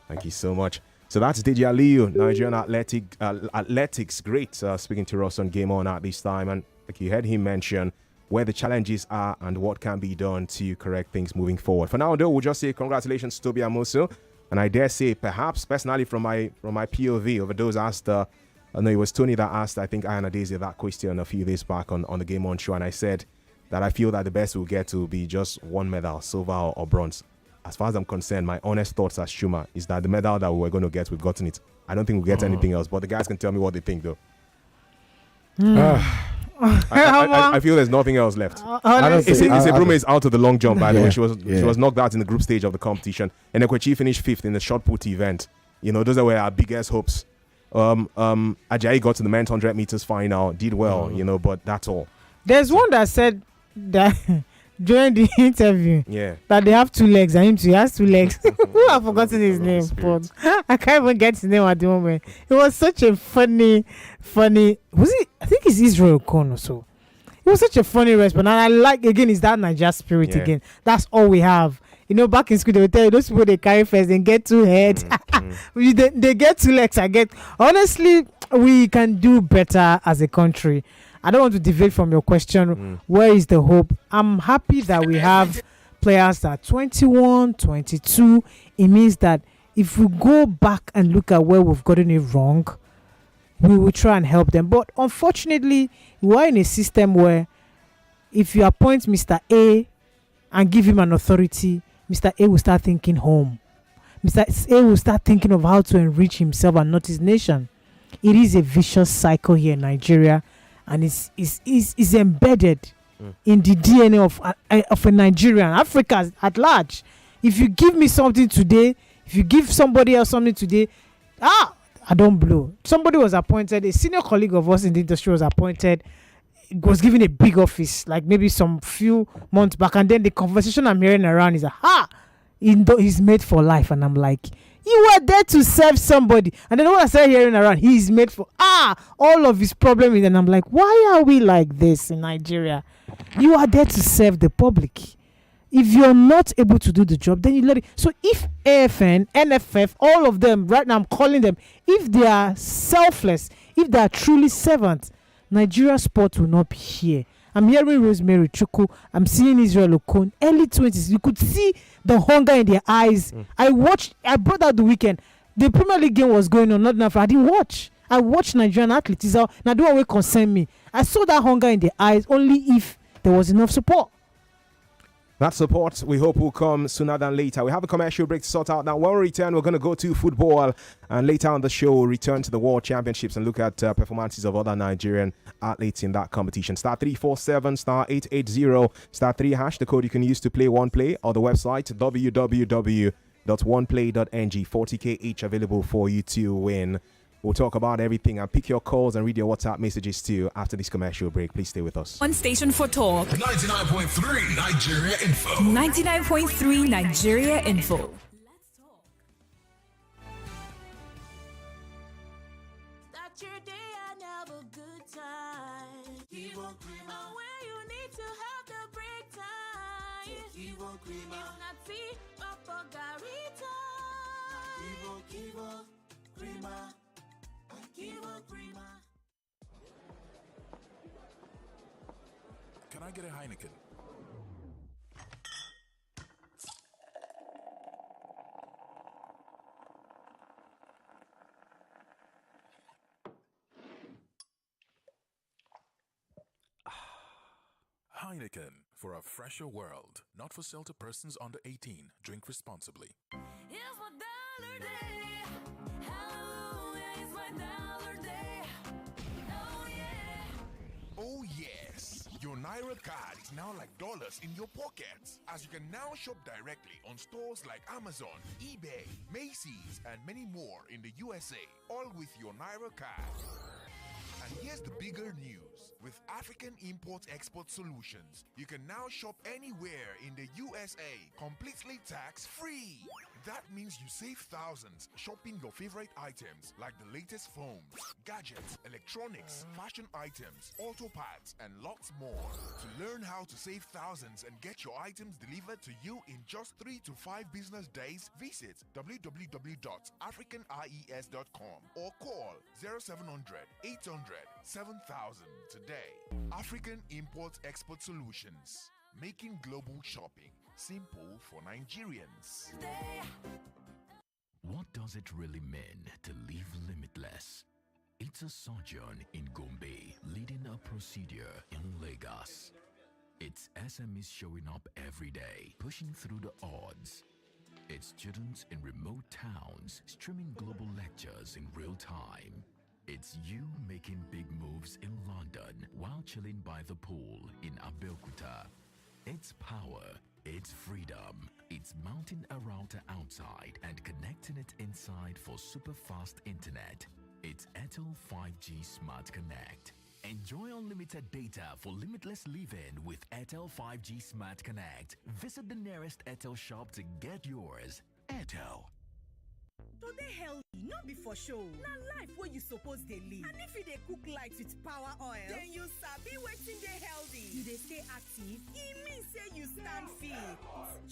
Thank you so much. So that's Deji Aliyu, Nigerian athletics great, speaking to us on Game On at this time. And like you heard him mention where the challenges are and what can be done to correct things moving forward. For now, though, we'll just say congratulations to Toby Amusu. And I dare say, perhaps personally from my POV, over those asked, I know it was Tony that asked, I think Ayana Daisy that question a few days back on the Game On show, and I said that I feel that the best we'll get will be just one medal, silver or bronze. As far as I'm concerned, my honest thoughts as Shuma is that the medal that we were going to get, we've gotten it. I don't think we'll get anything else, but the guys can tell me what they think, though. I feel there's nothing else left. Isebrume is out of the long jump, by the way. She was knocked out in the group stage of the competition. And Ekwechi finished 5th in the shot put event. Those were our biggest hopes. Ajayi got to the men's 100 meters final, did well, but that's all. There's one that said that during the interview that they have 2 legs and he has 2 legs. I've forgotten his name, but I can't even get his name at the moment. It was such a funny was it? I think it's Israel Kon or so. It was such a funny response, and I like again is that Niger spirit again. That's all we have. Back in school they would tell you those people they carry first, they get 2 heads. They get 2 legs. Honestly, we can do better as a country. I don't want to deviate from your question. Where is the hope? I'm happy that we have players that are 21, 22. It means that if we go back and look at where we've gotten it wrong, we will try and help them. But unfortunately, we are in a system where if you appoint Mr. A and give him an authority, Mr. A will start thinking home. Mr. A will start thinking of how to enrich himself and not his nation. It is a vicious cycle here in Nigeria, and it's embedded in the DNA of a Nigerian, Africa at large. If you give me something today, if you give somebody else something today, I don't blow. Somebody was appointed, a senior colleague of us in the industry was appointed, was given a big office, like maybe some few months back, and then the conversation I'm hearing around is he's made for life, and I'm like, you were there to serve somebody. And then what I started hearing around, he's made for all of his problems, and I'm like, why are we like this in Nigeria? You are there to serve the public. If you're not able to do the job, then you let it. So if AFN, NFF, all of them, right now I'm calling them, if they are selfless, if they are truly servants, Nigeria sport will not be here. I'm hearing Rosemary Chuku. I'm seeing Israel Okon. Early 20s. You could see the hunger in their eyes. I brought out the weekend. The Premier League game was going on. Not enough. I didn't watch. I watched Nigerian athletes. Now, do what will concern me. I saw that hunger in their eyes only if there was enough support. That support, we hope, will come sooner than later. We have a commercial break to sort out. Now, when we return, we're going to go to football. And later on the show, we'll return to the World Championships and look at performances of other Nigerian athletes in that competition. Star 347, star 880, star 3 hash, the code you can use to play one play, or the website www.oneplay.ng. 40k each available for you to win. We'll talk about everything and pick your calls and read your WhatsApp messages too after this commercial break. Please stay with us. One station for talk. 99.3 Nigeria Info. 99.3 Nigeria Info. Start your day and have a good time. Kivo Creamer. Where you need to have the break time. Kivo Creamer. If not tea, Papa Garita. Kivo Creamer. Kivo Creamer. Can I get a Heineken? Heineken, for a fresher world. Not for sale to persons under 18. Drink responsibly. It's my dollar day. Hallelujah, it's my dollar day. Oh yeah. Oh yes, your Naira card is now like dollars in your pockets, as you can now shop directly on stores like Amazon, eBay, Macy's, and many more in the USA, all with your Naira card. And here's the bigger news. With African Import-Export Solutions, you can now shop anywhere in the USA, completely tax-free. That means you save thousands shopping your favorite items like the latest phones, gadgets, electronics, fashion items, auto parts, and lots more. To learn how to save thousands and get your items delivered to you in just 3 to 5 business days, visit www.africanies.com or call 0700 800 7000 today. African Import-Export Solutions, making global shopping simple for Nigerians. What does it really mean to live limitless? It's a sojourn in Gombe, leading a procedure in Lagos. It's SMEs showing up every day, pushing through the odds. It's students in remote towns streaming global lectures in real time. It's you making big moves in London while chilling by the pool in Abeokuta. It's power, it's freedom, it's mounting a router outside and connecting it inside for super fast internet. It's Airtel 5G Smart Connect. Enjoy unlimited data for limitless living with Airtel 5G Smart Connect. Visit the nearest Airtel shop to get yours. Airtel. To dey healthy no be for show, na life wey you suppose dey live. And if you dey cook light with power oil, then you sabi wetin dey healthy. You dey stay active, e mean say you stand fit.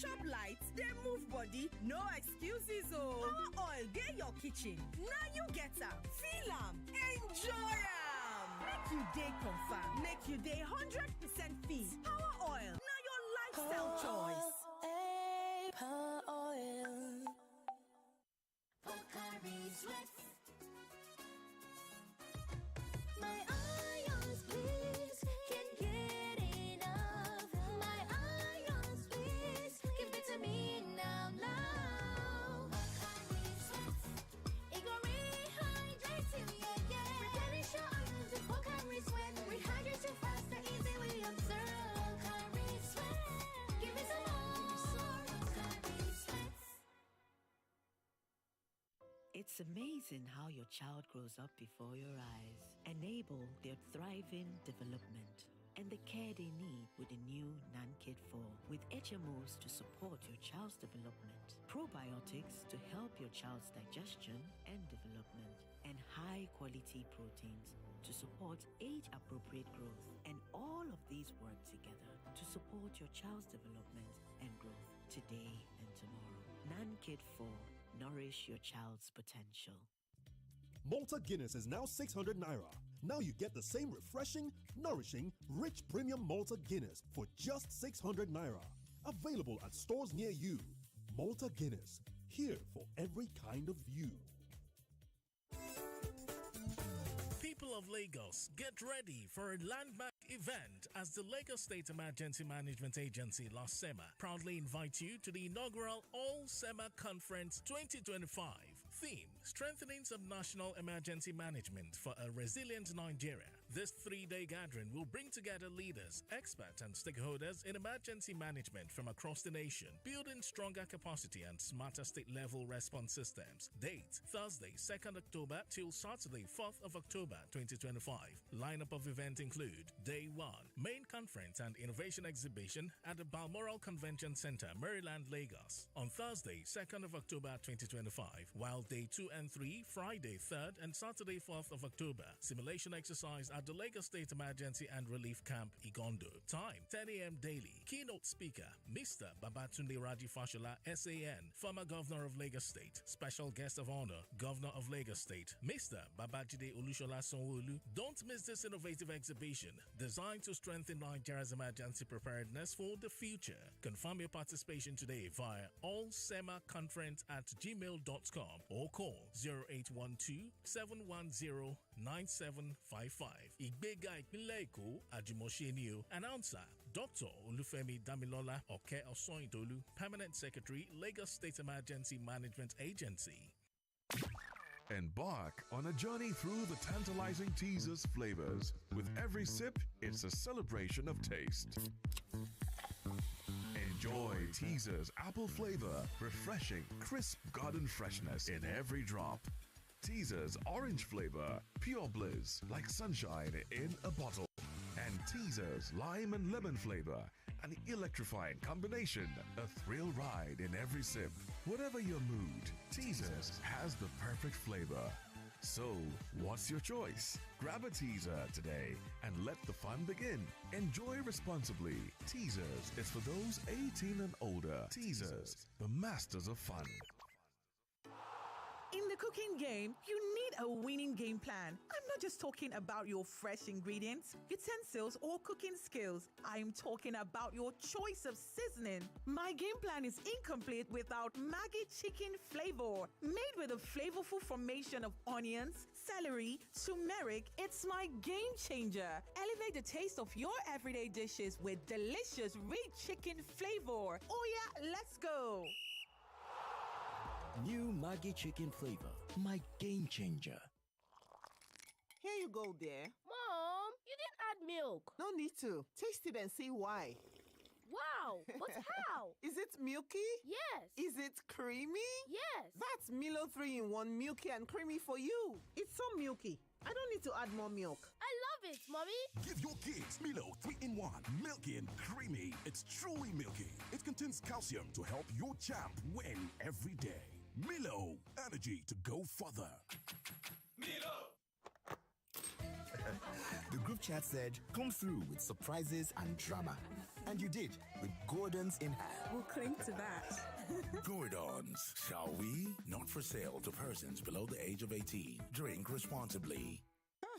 Chop light, dey move body, no excuses o. Power oil dey your kitchen, na you get am, feel am, enjoy am. Make you dey confirm, make you dey 100% fit. Power oil na your lifestyle choice. Power oil. Pocari Sweat. My ions, please, can't get enough. My ions, please, give it to me now, now. Pocari Sweat. It gon' rehydrate you, yeah, yeah. Replenish your ions with Pocari Sweat. Rehydrate you faster, easy we observe. Pocari Sweat. Give me some more. Pocari Sweat. It's amazing how your child grows up before your eyes. Enable their thriving development and the care they need with the new NanKid 4 with HMOs to support your child's development, probiotics to help your child's digestion and development, and high-quality proteins to support age-appropriate growth. And all of these work together to support your child's development and growth today and tomorrow. NanKid 4. Nourish your child's potential. Malta Guinness is now 600 naira. Now you get the same refreshing, nourishing, rich premium Malta Guinness for just 600 naira. Available at stores near you. Malta Guinness, here for every kind of you. People of Lagos, get ready for a landmark event as the Lagos State Emergency Management Agency, LASEMA, proudly invite you to the inaugural All-SEMA Conference 2025. Theme: Strengthening Subnational Emergency Management for a Resilient Nigeria. This 3-day gathering will bring together leaders, experts, and stakeholders in emergency management from across the nation, building stronger capacity and smarter state-level response systems. Date: Thursday, 2nd October till Saturday, 4th of October 2025. Lineup of events include: Day 1, Main Conference and Innovation Exhibition at the Balmoral Convention Center, Maryland, Lagos, on Thursday, 2nd of October 2025, while Day 2 and 3, Friday, 3rd and Saturday, 4th of October, simulation exercise at the Lagos State Emergency and Relief Camp, Igondo. Time: 10 a.m. daily. Keynote speaker: Mr. Babatunde Raji Fashola, SAN, former Governor of Lagos State. Special guest of honor, Governor of Lagos State, Mr. Babajide Olushola Sanwo-Olu. Don't miss this innovative exhibition designed to strengthen Nigeria's emergency preparedness for the future. Confirm your participation today via allsemaconference@gmail.com or call 0812 710 9755. Ìgbéga ìpínlẹ̀ Èkó, àjùmọ̀ṣe ni o. Announcer: Dr. Olufemi Damilola Oke Osoyintolu, Permanent Secretary, Lagos State Emergency Management Agency. Embark on a journey through the tantalizing teasers flavors. With every sip, it's a celebration of taste. Enjoy teasers apple flavor, refreshing, crisp garden freshness in every drop. Teasers orange flavor, pure bliss, like sunshine in a bottle. And teasers lime and lemon flavor, an electrifying combination, a thrill ride in every sip. Whatever your mood, teasers has the perfect flavor. So, what's your choice? Grab a teaser today and let the fun begin. Enjoy responsibly. Teasers is for those 18 and older. Teasers, the masters of fun. In the cooking game, you need a winning game plan. I'm not just talking about your fresh ingredients, utensils, or cooking skills. I'm talking about your choice of seasoning. My game plan is incomplete without Maggi chicken flavor. Made with a flavorful formation of onions, celery, turmeric, it's my game changer. Elevate the taste of your everyday dishes with delicious, rich chicken flavor. Oh yeah, let's go. New Maggi chicken flavor, my game changer. Here you go, dear. Mom, you didn't add milk. No need to. Taste it and see why. Wow, but how? Is it milky? Yes. Is it creamy? Yes. That's Milo 3-in-1 milky and creamy for you. It's so milky. I don't need to add more milk. I love it, Mommy. Give your kids Milo 3-in-1, milky and creamy. It's truly milky. It contains calcium to help your champ win every day. Milo, energy to go further. Milo! The group chat said, come through with surprises and drama. And you did, with Gordon's in hand. We'll cling to that. Gordon's, shall we? Not for sale to persons below the age of 18. Drink responsibly.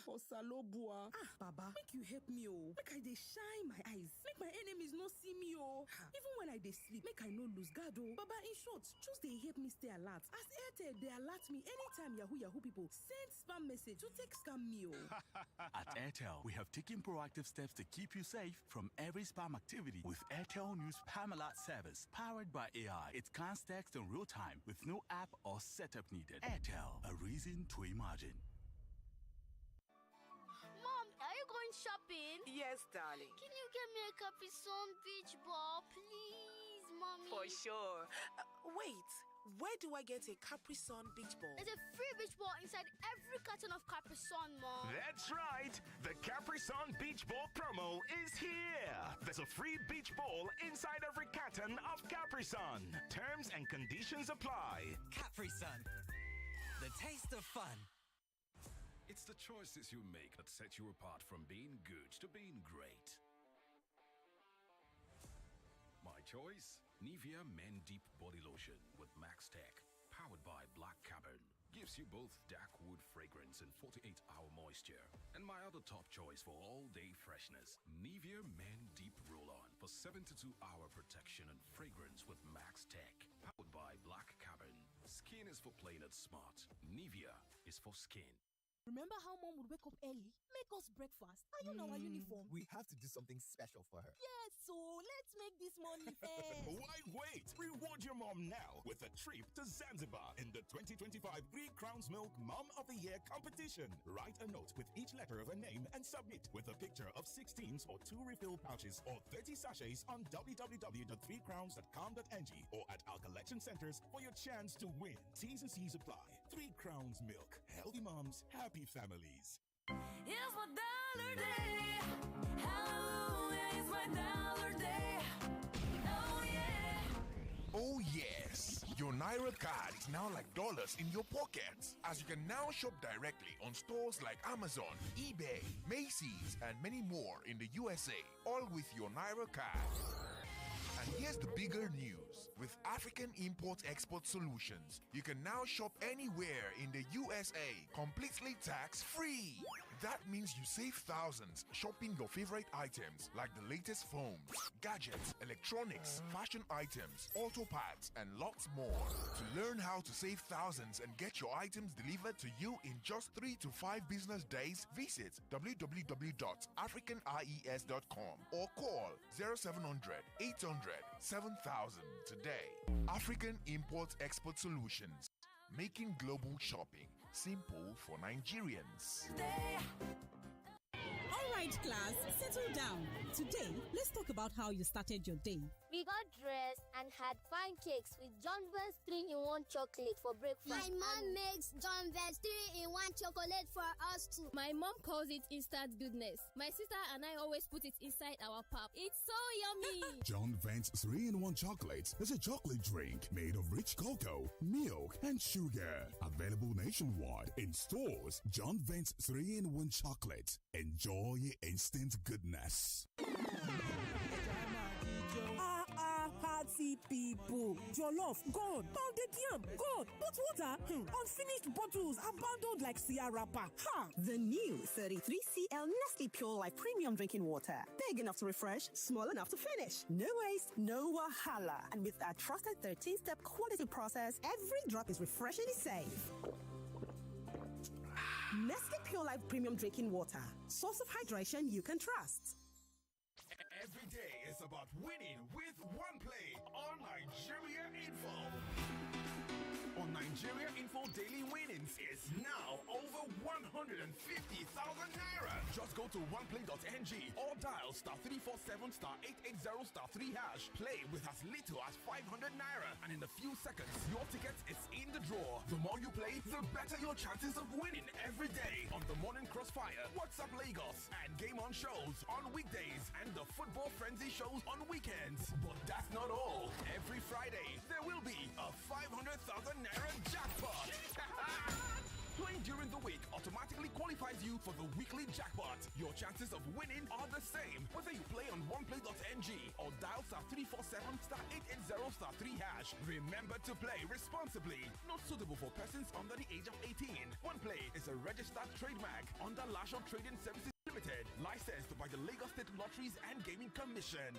Osalobua. Baba, make you help me, oh. Make I dey shine my eyes. Make my enemies no see me, oh. Even when I dey sleep, make I no lose guard, oh. Baba, in short, just dey help me stay alert. As Airtel, they alert me anytime Yahoo people send spam message to take scam me, oh. At Airtel, we have taken proactive steps to keep you safe from every spam activity with Airtel News Spam Alert service. Powered by AI, it scans text in real time with no app or setup needed. Airtel, a reason to imagine. Mom, are you going shopping? Yes, darling. Can you get me a Capri Sun beach ball, please, Mommy? For sure. Wait, where do I get a Capri Sun beach ball? There's a free beach ball inside every carton of Capri Sun, Mom. That's right. The Capri Sun Beach Ball promo is here. There's a free beach ball inside every carton of Capri Sun. Terms and conditions apply. Capri Sun, the taste of fun. It's the choices you make that set you apart from being good to being great. My choice? Nivea Men Deep Body Lotion with Max Tech, powered by Black Carbon. Gives you both dark wood fragrance and 48-hour moisture. And my other top choice for all-day freshness, Nivea Men Deep Roll-On for 72-hour protection and fragrance with Max Tech, powered by Black Carbon. Skin is for playing it smart. Nivea is for skin. Remember how mom would wake up early, make us breakfast, iron our uniform? We have to do something special for her. Yes, so let's make this money fast. Why wait? Reward your mom now with a trip to Zanzibar in the 2025 Three Crowns Milk Mom of the Year competition. Write a note with each letter of a name and submit with a picture of 16s or 2 refill pouches or 30 sachets on www.threecrowns.com.ng or at our collection centers for your chance to win. T's and C's apply. 3 Crowns Milk. Healthy moms, happy families. It's my dollar day. Hallelujah, it's my dollar day. Oh yeah. Oh yes, your Naira card is now like dollars in your pockets, as you can now shop directly on stores like Amazon, eBay, Macy's, and many more in the USA, all with your Naira card. And here's the bigger news. With African Import-Export Solutions, you can now shop anywhere in the USA completely tax-free. That means you save thousands shopping your favorite items like the latest phones, gadgets, electronics, fashion items, auto parts, and lots more. To learn how to save thousands and get your items delivered to you in just 3 to 5 business days, visit www.africanies.com or call 0700 800 7000 today. African Import-Export Solutions, making global shopping simple for Nigerians. All right, class, settle down. Today, let's talk about how you started your day. We got dressed and had pancakes with John Vance 3-in-1 chocolate for breakfast. My mom makes John Vance 3-in-1 chocolate for us too. My mom calls it instant goodness. My sister and I always put it inside our pap. It's so yummy. John Vance 3-in-1 chocolate is a chocolate drink made of rich cocoa, milk, and sugar. Available nationwide in stores. John Vance 3-in-1 chocolate. Enjoy instant goodness. Party people, jollof gone, pounded yam gone, but water, unfinished bottles abandoned like Sia wrapper. The new 33CL Nestle Pure Life Premium Drinking Water. Big enough to refresh, small enough to finish. No waste, no wahala. And with our trusted 13-step quality process, every drop is refreshingly safe. Nestle Pure Life Premium Drinking Water. Source of hydration you can trust. Every day is about winning with one play on Nigeria Info. On Nigeria Info, daily winnings is now over 150,000 naira. Just go to oneplay.ng or dial *347 *880 *3#. Play with as little as 500 naira, and in a few seconds, your ticket is in the draw. The more you play, the better your chances of winning every day on the Morning Crossfire, WhatsApp Lagos, and Game On shows on weekdays, and the Football Frenzy shows on weekends. But that's not all. Every Friday, there will be a 500,000 naira jackpot. Playing during the week automatically qualifies you for the weekly jackpot. Your chances of winning are the same whether you play on oneplay.ng or dial *347 *880 *3#. Remember to play responsibly. Not suitable for persons under the age of 18. OnePlay is a registered trademark under Lasho Trading Services Limited, licensed by the Lagos State Lotteries and Gaming Commission.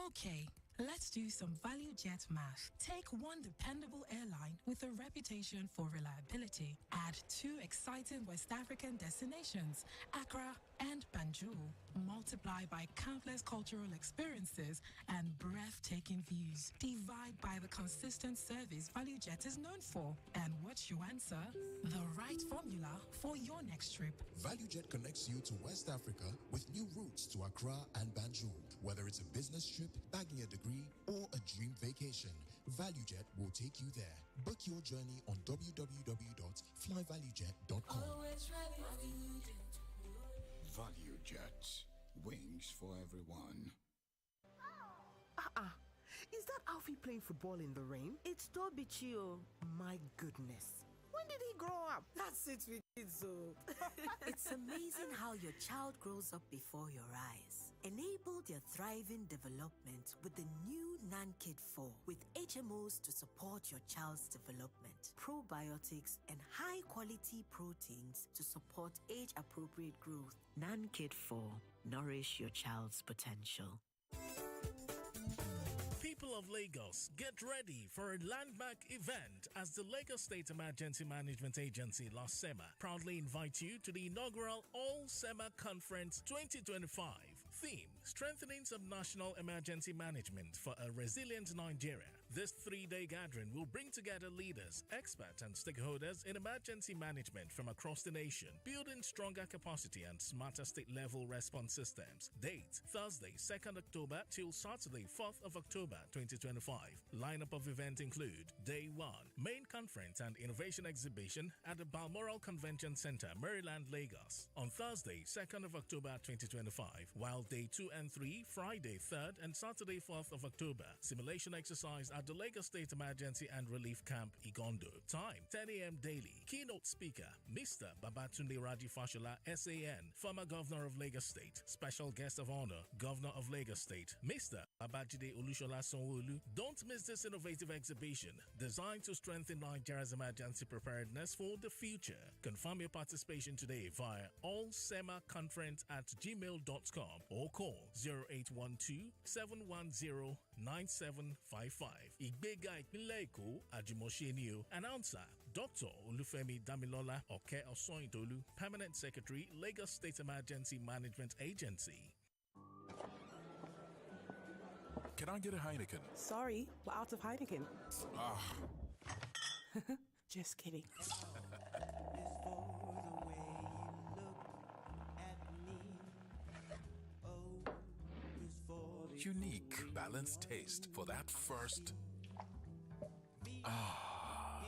Okay, let's do some value jet math. Take one dependable airline with a reputation for reliability. Add 2 exciting West African destinations, Accra and Banjul. Multiply by countless cultural experiences and breathtaking views. Divide by the consistent service ValueJet is known for. And what's your answer? The right formula for your next trip. ValueJet connects you to West Africa with new routes to Accra and Banjul. Whether it's a business trip, bagging a degree, or a dream vacation, ValueJet will take you there. Book your journey on www.flyvaluejet.com. ValueJet. Wings for everyone. Is that Alfie playing football in the rain? It's Toby Chio. My goodness. When did he grow up? That's it with kids, so. It's amazing how your child grows up before your eyes. Enable their thriving development with the new NanKid 4 with HMOs to support your child's development, probiotics, and high-quality proteins to support age-appropriate growth. NanKid 4. Nourish your child's potential. People of Lagos, get ready for a landmark event as the Lagos State Emergency Management Agency, LASEMA, proudly invite you to the inaugural All SEMA Conference 2025. Theme: Strengthening Subnational Emergency Management for a Resilient Nigeria. This 3-day gathering will bring together leaders, experts, and stakeholders in emergency management from across the nation, building stronger capacity and smarter state-level response systems. Date: Thursday, 2nd October till Saturday, 4th of October 2025. Lineup of events include: Day 1, Main Conference and Innovation Exhibition at the Balmoral Convention Center, Maryland, Lagos, on Thursday, 2nd of October 2025, while Day 2 and 3, Friday, 3rd and Saturday, 4th of October, simulation exercise at the Lagos State Emergency and Relief Camp, Igondo. Time: 10 a.m. daily. Keynote speaker: Mr. Babatunde Raji Fashola, SAN, former Governor of Lagos State. Special guest of honor: Governor of Lagos State, Mr. Babajide Olushola Sanwo-Olu. Don't miss this innovative exhibition designed to strengthen Nigeria's emergency preparedness for the future. Confirm your participation today via allsemaconference@gmail.com or call 0812 710 9755. Ìgbéga ìpínlẹ̀ Èkó, àjùmọ̀ṣe ni o. Announcer: Dr. Olufemi Damilola Oke Osoyintolu, Permanent Secretary, Lagos State Emergency Management Agency. Can I get a Heineken? Sorry, we're out of Heineken. Ah. Just kidding. Unique, balanced taste for that first. Ah.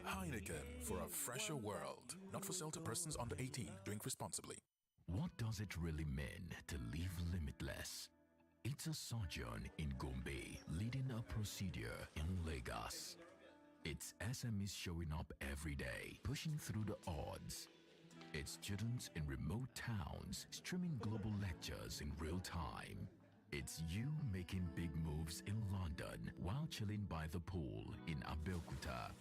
Heineken for a fresher world. Not for sale to persons under 18. Drink responsibly. What does it really mean to live limitless? It's a sojourn in Gombe, leading a procedure in Lagos. It's SMEs showing up every day, pushing through the odds. It's students in remote towns streaming global lectures in real time. It's you making big moves in London while chilling by the pool in Abeokuta.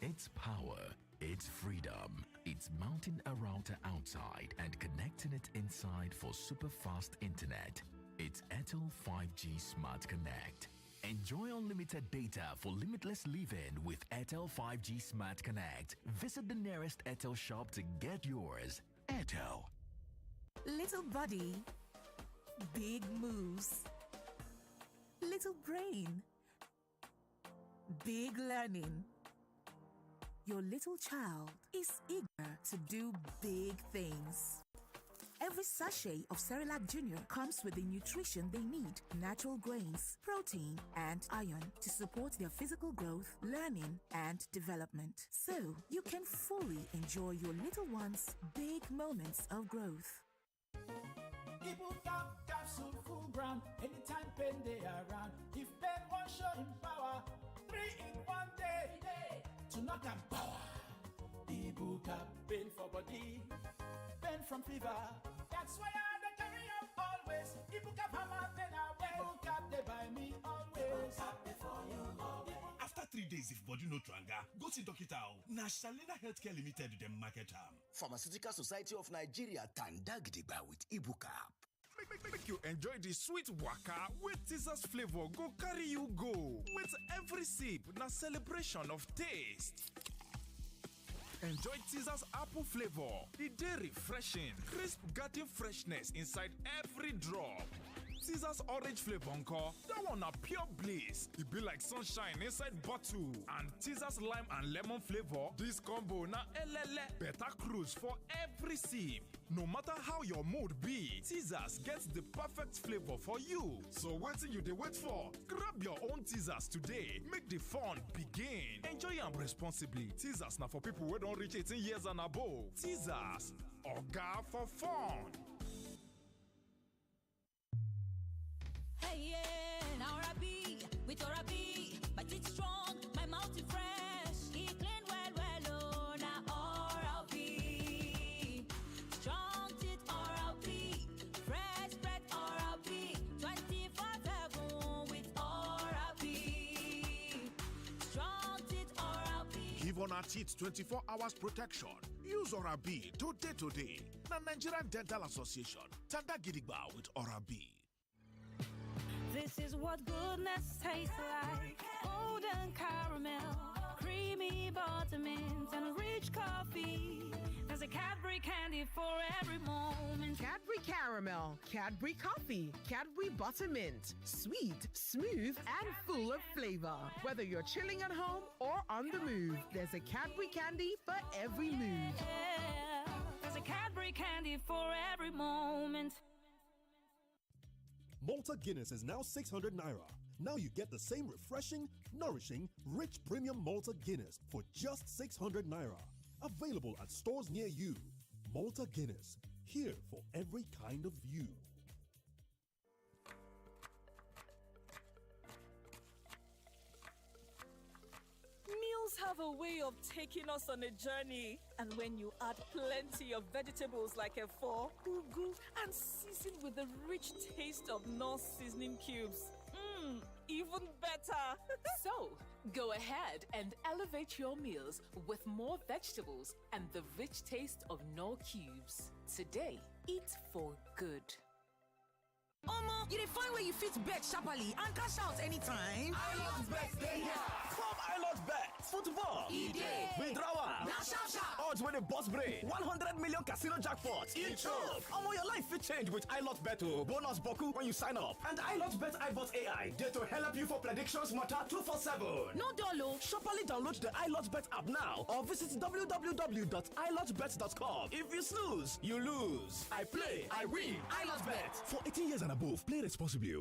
It's power, it's freedom, it's mounting a router outside and connecting it inside for super fast internet. It's Airtel 5G Smart Connect. Enjoy unlimited data for limitless living with Airtel 5G Smart Connect. Visit the nearest Airtel shop to get yours. Airtel. Little body, big moves. Little brain, big learning. Your little child is eager to do big things. Every sachet of Cerelac Junior comes with the nutrition they need: natural grains, protein, and iron to support their physical growth, learning, and development. So you can fully enjoy your little one's big moments of growth. Ibuka capsule full ground, anytime pen they around. If pen won't show him power, 3 in 1 day. To knock and power. Ibuka pen for body, pen from fever. That's why I carry up always. Ibuka hammer pen away. Ibuka they buy me always. Before you go. After 3 days, if body no tranga, go see Dokita. Na Shalina Healthcare Limited dem market am. Pharmaceutical Society of Nigeria Tandagdiba with Ibuka. Make you enjoy the sweet waka with Teaser's flavor go carry you go. With every sip, na celebration of taste. Enjoy Teaser's apple flavor. It dey refreshing, crisp garden freshness inside every drop. Teaser's orange flavor encore, that one na pure bliss. It be like sunshine inside bottle. And Teaser's lime and lemon flavor, this combo na elele. Better cruise for every sip. No matter how your mood be, Teaser's gets the perfect flavor for you. So what you dey wait for? Grab your own Teaser's today. Make the fun begin. Enjoy am responsibly. Teaser's na for people who don't reach 18 years and above. Teaser's, oga for fun. Hey, yeah, now Orabi, with Orabi, my teeth strong, my mouth is fresh, he clean well, oh, now Orabi, strong teeth Orabi, fresh breath Orabi, 24/7 with Orabi, strong teeth Orabi. Give on our teeth 24 hours protection. Use Orabi today. Na Nigerian Dental Association. Tanda Gidigba with Orabi. This is what goodness tastes like. Golden caramel, creamy buttermint, and rich coffee. There's a Cadbury candy for every moment. Cadbury Caramel, Cadbury Coffee, Cadbury Buttermint. Sweet, smooth, and full of flavor. Whether you're chilling at home or on the move, there's a Cadbury candy for every mood. Yeah, there's a Cadbury candy for every moment. Malta Guinness is now 600 naira. Now you get the same refreshing, nourishing, rich premium Malta Guinness for just 600 naira. Available at stores near you. Malta Guinness, here for every kind of you. Meals have a way of taking us on a journey. And when you add plenty of vegetables like efo, ugu, and season with the rich taste of North seasoning cubes, even better. So, go ahead and elevate your meals with more vegetables and the rich taste of Knorr cubes. Today, eat for good. Omo, you dey find where you fit bet sharply and cash out anytime. iLotBet dey here. From iLotBet, football, withdrawal, odds with a boss brain, 100 million casino jackpots, Omo, your life fit change with iLotBet o. Bonus boku when you sign up. And iLotBet iBot AI dey to help you for predictions matter 247. No dolo. Sharply download the iLotBet app now or visit www.ilotbet.com. If you snooze, you lose. I play, I win. iLotBet. For 18 years and above, play responsibly.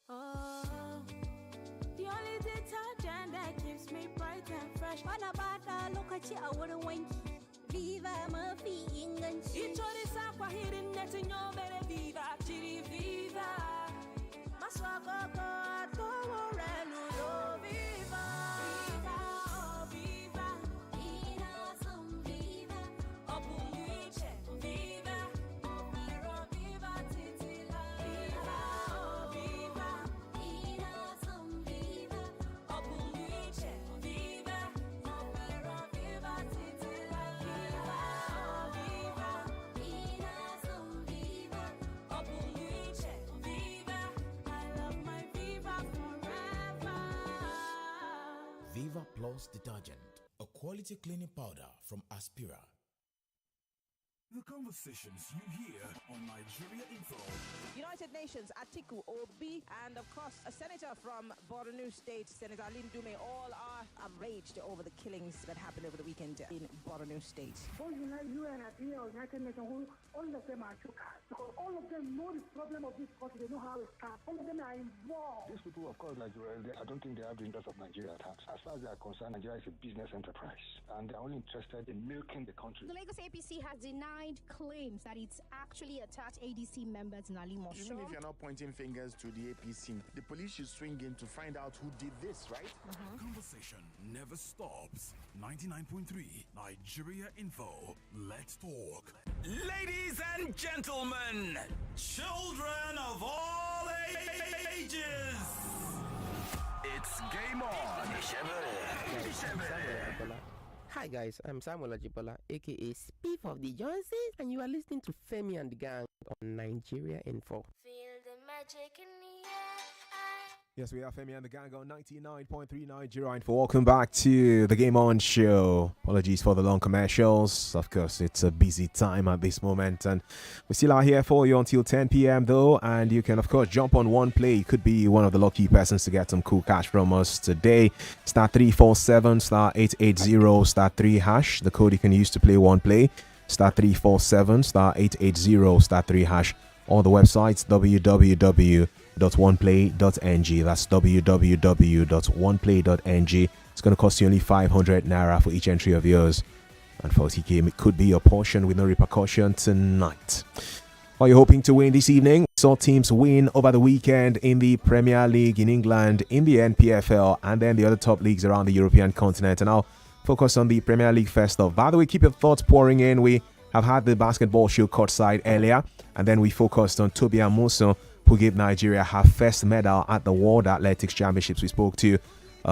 Oh, the only detergent that keeps me bright and fresh. Bana bata lokaci a wurin wanki. Viva mafi inganci. Ito da sakwa hirin netin yo bere Viva, chiri Viva. Maswa gogo atowo renu yo Viva. Viva, oh Viva. Ina son Viva. Opunyiche, Viva. Opero Viva titila. Viva, oh Viva. Ina son Viva. Opunyiche, Viva. Opero Viva titila. Viva, oh Viva. Ina son Viva. Opunyiche, Viva. I love my Viva forever. Viva Plus detergent, a quality cleaning powder from Aspira. The conversations you hear on Nigeria Info. United Nations, Atiku Obi, and of course, a senator from Borno State, Senator Alim Dume, all are outraged over the killings that happened over the weekend in Borno State. Both UN and United Nations, all of them are chokers. Because all of them know the problem of this country. They know how it starts. All of them are involved. These people, of course, Nigeria, I don't think they have the interest of Nigeria at heart. As far as they are concerned, Nigeria is a business enterprise, and they are only interested in milking the country. The Lagos APC has denied claims that it's actually attacked ADC members in Ali Moshow. Even if you're not pointing fingers to the APC, the police should swing in to find out who did this, right? Conversation never stops. 99.3 Nigeria Info. Let's talk. Ladies and gentlemen, children of all ages, it's game on. Hi guys, I'm Samuel Ajibola, aka Spiff of the Joneses, and you are listening to Femi and the Gang on Nigeria Info. Feel the magic in the air. Yes, we are Femi and the Gang on 99.3 Nigeria Info. Welcome back to the Game On Show. Apologies for the long commercials. Of course, it's a busy time at this moment, and we still are here for you until 10 p.m. though, and you can of course jump on one play. You could be one of the lucky persons to get some cool cash from us today. Star 347 star 880 star 3 hash, the code you can use to play one play. Star 347 star 880 star 3 hash, or the website www.oneplay.ng. That's www.oneplay.ng. It's going to cost you only 500 naira for each entry of yours, and 40k it could be your portion with no repercussion tonight. Are you hoping to win this evening? Saw teams win over the weekend in the Premier League in England, in the NPFL, and then the other top leagues around the European continent. And I'll focus on the Premier League first off. By the way, keep your thoughts pouring in. We have had the basketball show courtside earlier, and then we focused on Toby Amuso, who gave Nigeria her first medal at the World Athletics Championships. We spoke to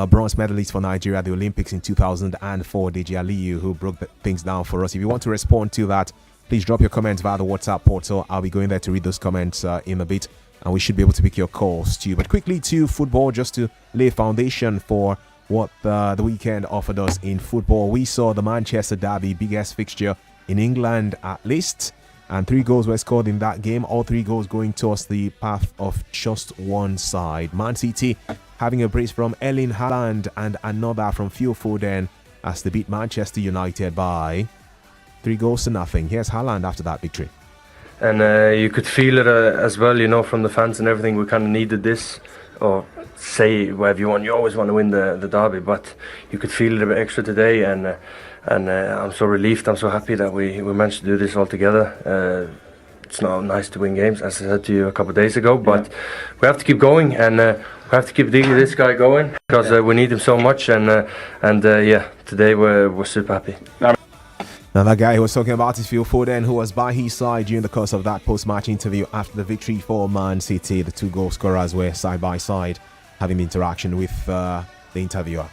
bronze medalist for Nigeria at the Olympics in 2004, Deji Aliyu, who broke things down for us. If you want to respond to that, Please drop your comments via the WhatsApp portal. I'll be going there to read those comments in a bit, and we should be able to pick your calls too. But quickly to football, just to lay a foundation for what the weekend offered us in football. We saw the Manchester derby, biggest fixture in England at least, and 3 goals were scored in that game. All 3 goals going towards the path of just one side. Man City having a brace from Erling Haaland and another from Phil Foden as they beat Manchester United by 3-0. Here's Haaland after that victory. And you could feel it as well, from the fans and everything. We kind of needed this, or say whatever you want. You always want to win the derby, but you could feel it a bit extra today. And I'm so relieved. I'm so happy that we managed to do this all together. It's not nice to win games, as I said to you a couple of days ago, but we have to keep going, and we have to keep this guy going because we need him so much. And today we're super happy. Now that guy who was talking about is Phil Foden, who was by his side during the course of that post-match interview after the victory for Man City. The 2 goal scorers were side by side, having the interaction with the interviewer.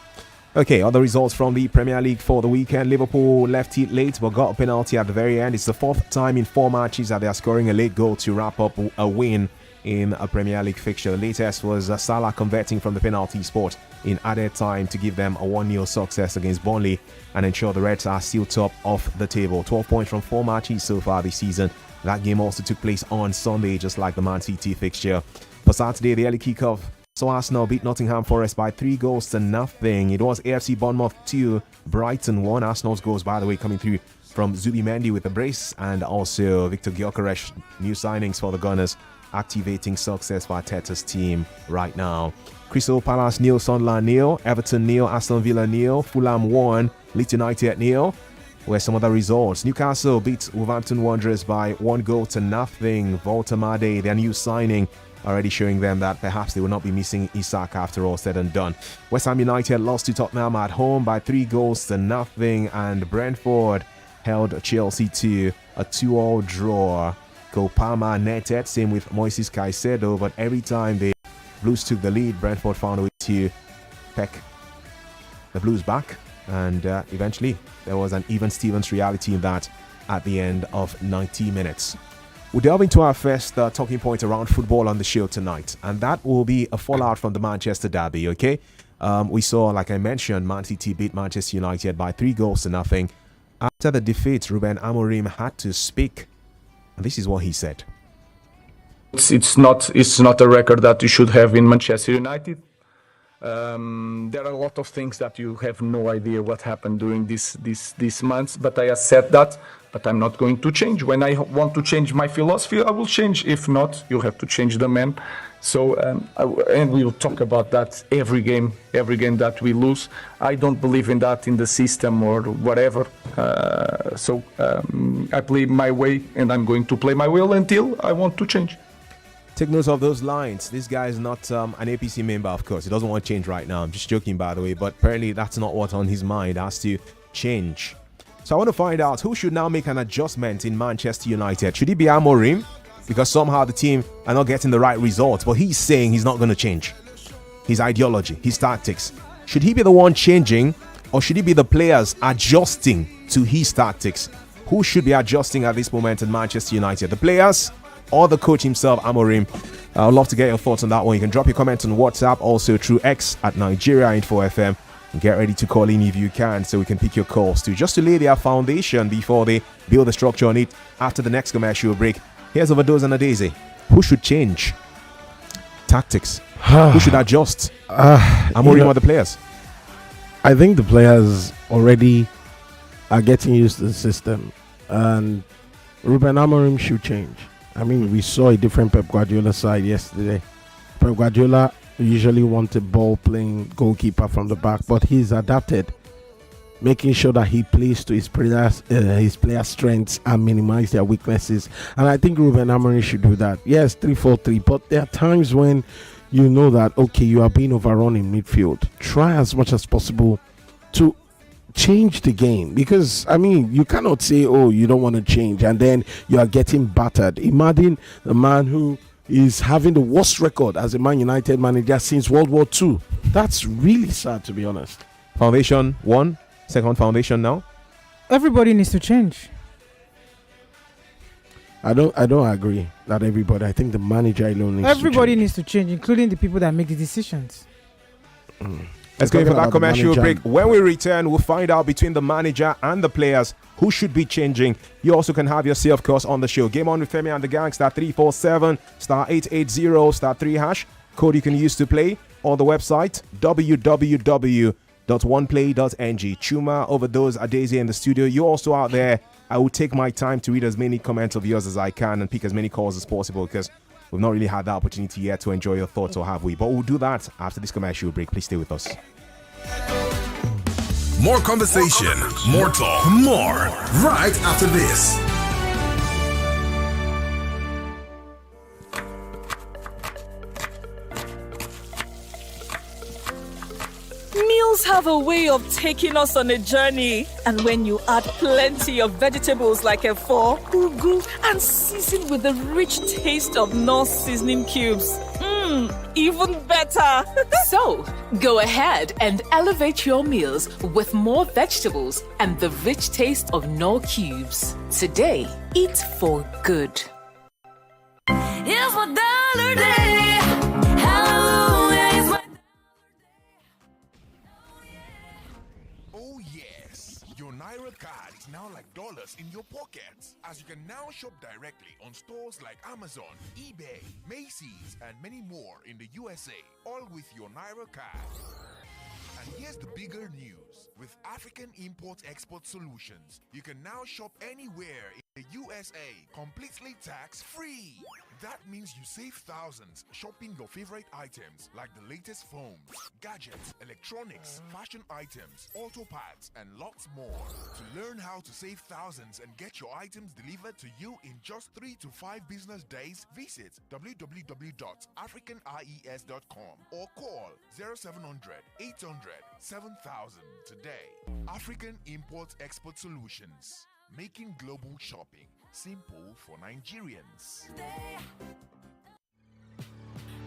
Okay, other results from the Premier League for the weekend. Liverpool left it late but got a penalty at the very end. It's the 4th time in 4 matches that they are scoring a late goal to wrap up a win in a Premier League fixture. The latest was Salah converting from the penalty spot in added time to give them a 1-0 success against Burnley and ensure the Reds are still top of the table. 12 points from 4 matches so far this season. That game also took place on Sunday, just like the Man City fixture. For Saturday, the early kickoff saw Arsenal beat Nottingham Forest by 3-0. It was AFC Bournemouth 2, Brighton 1. Arsenal's goals, by the way, coming through from Zubi Mendy with a brace, and also Victor Gyökeres, new signings for the Gunners, activating success for Arteta's team right now. Crystal Palace 0, Sunderland 0, Everton 0, Aston Villa 0, Fulham 1, Leeds United 0. Where some other results: Newcastle beat Wolverhampton Wanderers by 1-0. Voltemade, their new signing, already showing them that perhaps they will not be missing Isak after all said and done. West Ham United lost to Tottenham at home by 3-0, and Brentford held Chelsea to a 2-2 draw. Cole Palmer netted, same with Moises Caicedo, but every time the Blues took the lead, Brentford found a way to peck the Blues back, and eventually there was an even Stevens reality in that at the end of 90 minutes. We'll delve into our first talking point around football on the show tonight, and that will be a fallout from the Manchester derby, okay? We saw, like I mentioned, Man City beat Manchester United by 3-0. After the defeat, Ruben Amorim had to speak, and this is what he said. It's not a record that you should have in Manchester United. There are a lot of things that you have no idea what happened during these months, but I have said that, but I'm not going to change. When I want to change my philosophy, I will change. If not, you have to change the man. So, and we'll talk about that every game that we lose. I don't believe in that, in the system or whatever. I play my way, and I'm going to play my way until I want to change. Take note of those lines. This guy is not an APC member, of course. He doesn't want to change right now. I'm just joking, by the way. But apparently that's not what's on his mind. It has to change. So I want to find out who should now make an adjustment in Manchester United. Should it be Amorim? Because somehow the team are not getting the right results. But he's saying he's not going to change his ideology, his tactics. Should he be the one changing? Or should it be the players adjusting to his tactics? Who should be adjusting at this moment in Manchester United? The players or the coach himself, Amorim? I'd love to get your thoughts on that one. You can drop your comments on WhatsApp, also through X at Nigeria Info FM. And get ready to call in if you can, so we can pick your calls too, just to lay their foundation before they build the structure on it after the next commercial break. Here's Overdose and a Daisy. Who should change tactics? Who should adjust? Amorim or the players? I think the players already are getting used to the system, and Ruben Amorim should change. I mean, we saw a different Pep Guardiola side yesterday. Pep Guardiola usually wants a ball-playing goalkeeper from the back, but he's adapted, making sure that he plays to his player strengths and minimize their weaknesses. And I think Ruben Amorim should do that. Yes, 3-4-3, but there are times when you know that, okay, you are being overrun in midfield. Try as much as possible to change the game, because I mean, you cannot say, oh, you don't want to change, and then you are getting battered. Imagine the man who is having the worst record as a Man United manager since World War II. That's really sad, to be honest. Foundation one, second foundation now. Everybody needs to change. I don't agree that everybody. I think the manager alone needs Everybody to needs to change, including the people that make the decisions. Let's go for that commercial break. When we return, we'll find out between the manager and the players who should be changing. You also can have yourself, of course, on the show. Game on with Femi and the Gang, *347 *880 *3#. Code you can use to play on the website www.oneplay.ng. Chuma, Overdose, Adesi in the studio. You also out there. I will take my time to read as many comments of yours as I can and pick as many calls as possible because we've not really had the opportunity yet to enjoy your thoughts, or have we? But we'll do that after this commercial break. Please stay with us. More conversation, more talk, more right after this. Meals have a way of taking us on a journey, and when you add plenty of vegetables like efo, ugu, and season with the rich taste of North seasoning cubes, even better. So, go ahead and elevate your meals with more vegetables and the rich taste of Knorr cubes. Today, eat for good. Here's my dollar day. Hallelujah is my Oh yes, your Naira card is now like dollars in your pockets, as you can now shop directly on stores like Amazon, eBay, Macy's, and many more in the USA, all with your Naira card. And here's the bigger news. With African Import-Export Solutions, you can now shop anywhere in the USA completely tax-free. That means you save thousands shopping your favorite items like the latest phones, gadgets, electronics, fashion items, auto parts, and lots more. To learn how to save thousands and get your items delivered to you in just 3 to 5 business days, visit www.africanres.com or call 0700 800 7000 today. African Import-Export Solutions, making global shopping simple for Nigerians.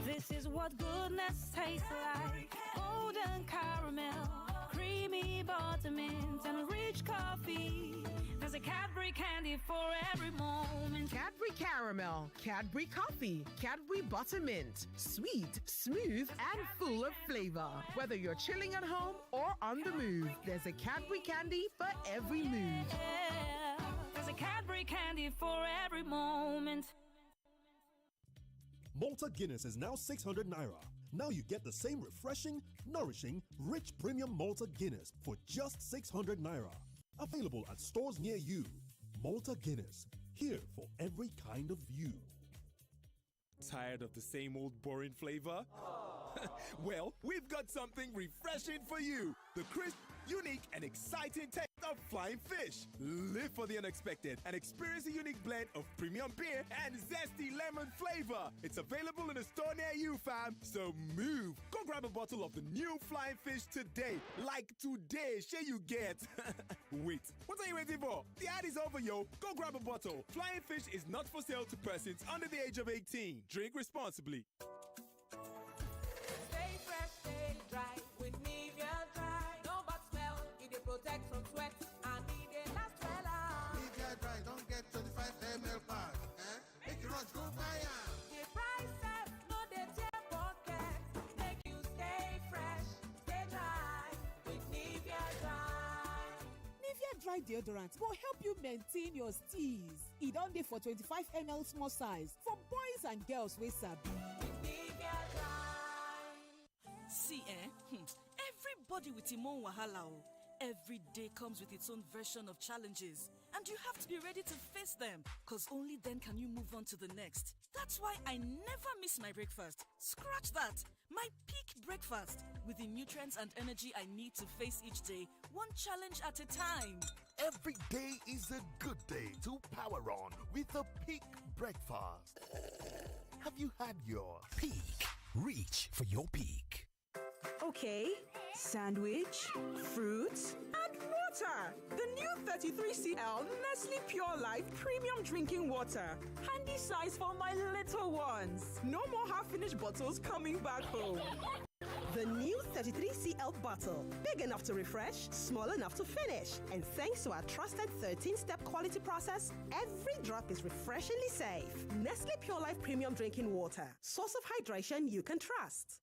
This is what goodness tastes like. Golden caramel, creamy buttermint, and rich coffee. There's a Cadbury candy for every moment. Cadbury Caramel, Cadbury Coffee, Cadbury Buttermint. Sweet, smooth, and full of flavor. Whether you're chilling at home or on the move, there's a Cadbury candy for every mood. Yeah, there's a Cadbury candy for every moment. Malta Guinness is now 600 Naira. Now you get the same refreshing, nourishing, rich premium Malta Guinness for just 600 Naira. Available at stores near you. Malta Guinness, here for every kind of you. Tired of the same old boring flavor? Well, we've got something refreshing for you. The crisp, unique, and exciting taste of flying fish. Live for the unexpected and experience a unique blend of premium beer and zesty lemon flavor. It's available in a store near you, fam. So move. Go grab a bottle of the new flying fish today. Like today, share you get. Wait, what are you waiting for? The ad is over, yo. Go grab a bottle. Flying fish is not for sale to persons under the age of 18. Drink responsibly. Stay fresh, stay dry with Nivea Dry. No bad smell, it protect from sweat and it last well. Nivea Dry don't get 25 ml pack. Make you rush go buy am. The prices no dey tear pocket. Make you stay fresh, stay dry with Nivea Dry. Nivea Dry deodorant will help you maintain your steeze. It only for 25 ml small size for boys and girls wey sabi. Nivea Dry. See, everybody with him own wahala. Every day comes with its own version of challenges, and you have to be ready to face them, because only then can you move on to the next. That's why I never miss my breakfast. Scratch that. My peak breakfast, with the nutrients and energy I need to face each day, one challenge at a time. Every day is a good day to power on with a peak breakfast. Have you had your peak? Reach for your peak. Okay, sandwich, fruits, and water. The new 33cl Nestle Pure Life Premium Drinking Water. Handy size for my little ones. No more half-finished bottles coming back home. The new 33cl bottle. Big enough to refresh, small enough to finish. And thanks to our trusted 13-step quality process, every drop is refreshingly safe. Nestle Pure Life Premium Drinking Water. Source of hydration you can trust.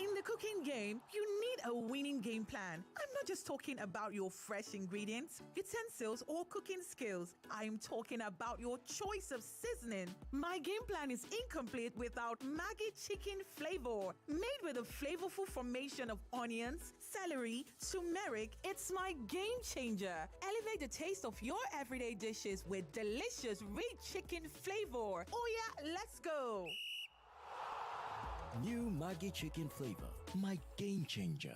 In the cooking game, you need a winning game plan. I'm not just talking about your fresh ingredients, utensils, or cooking skills. I'm talking about your choice of seasoning. My game plan is incomplete without Maggi chicken flavor. Made with a flavorful formation of onions, celery, turmeric, it's my game changer. Elevate the taste of your everyday dishes with delicious rich chicken flavor. Oh yeah, let's go. New Maggi chicken flavor, my game changer.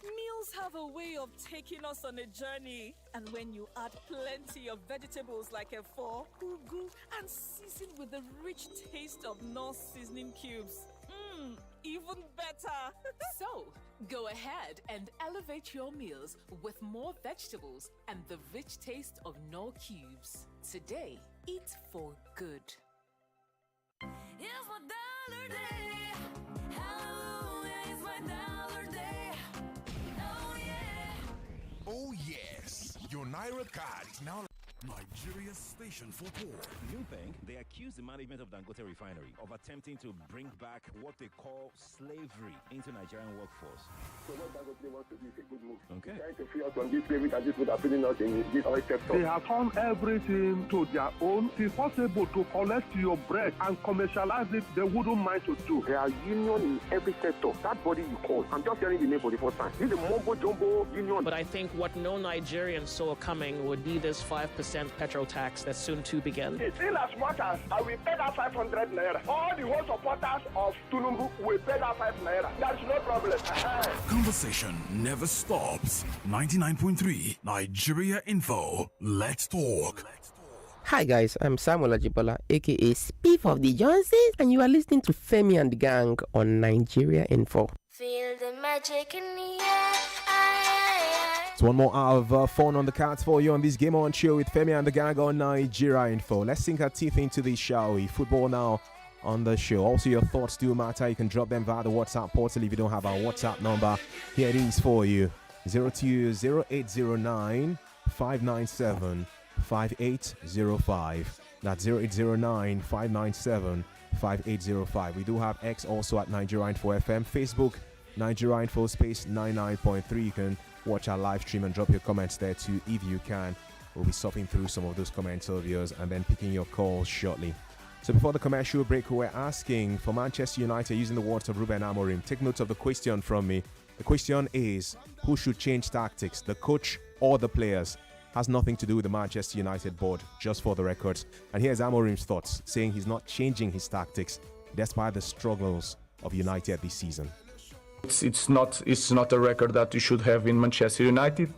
Meals have a way of taking us on a journey. And when you add plenty of vegetables like efo, ugu, and season with the rich taste of North seasoning cubes, even better. So, go ahead and elevate your meals with more vegetables and the rich taste of Knorr cubes. Today, eat for good. It's my dollar day. Hallelujah, it's my dollar day. Oh yeah. Oh yes, your Naira card is now Nigeria's station for talk. New thing, they accuse the management of Dangote Refinery of attempting to bring back what they call slavery into Nigerian workforce. So what Dangote wants to do is a good move. Okay. Trying to free us from this slavery that this would have been us in this oil sector. They have turned everything to their own. It is possible to collect your bread and commercialize it. They wouldn't mind to do. There are unions in every sector. That body you call. I'm just hearing the name for the first time. This is a mumbo jumbo union. But I think what no Nigerian saw coming would be this 5% petrol tax that's soon to begin. It's in as much as I will pay that 500 naira. All the whole supporters of Tulumbu will pay that 5 naira. That's no problem. Conversation never stops. 99.3 Nigeria Info. Let's talk. Hi guys, I'm Samuel Ajibola, aka Spiff of the Joneses, and you are listening to Femi and the Gang on Nigeria Info. Feel the magic in the air. It's one more hour of fun on the cards for you on this Game On show with Femi and the Gang on Nigeria Info. Let's sink our teeth into this, shall we? Football now on the show. Also, your thoughts do matter. You can drop them via the WhatsApp portal if you don't have our WhatsApp number. Here it is for you: 020809 597 5805. That's 0809 597 5805. We do have X also at Nigeria Info FM. Facebook, Nigeria Info space 99.3. You can watch our live stream and drop your comments there too if you can. We'll be sorting through some of those comments of yours and then picking your calls shortly. So before the commercial break, we're asking for Manchester United using the words of Ruben Amorim. Take note of the question from me. The question is, who should change tactics, the coach or the players? Has nothing to do with the Manchester United board, just for the records. And here's Amorim's thoughts, saying he's not changing his tactics despite the struggles of United this season. It's not a record that you should have in Manchester United.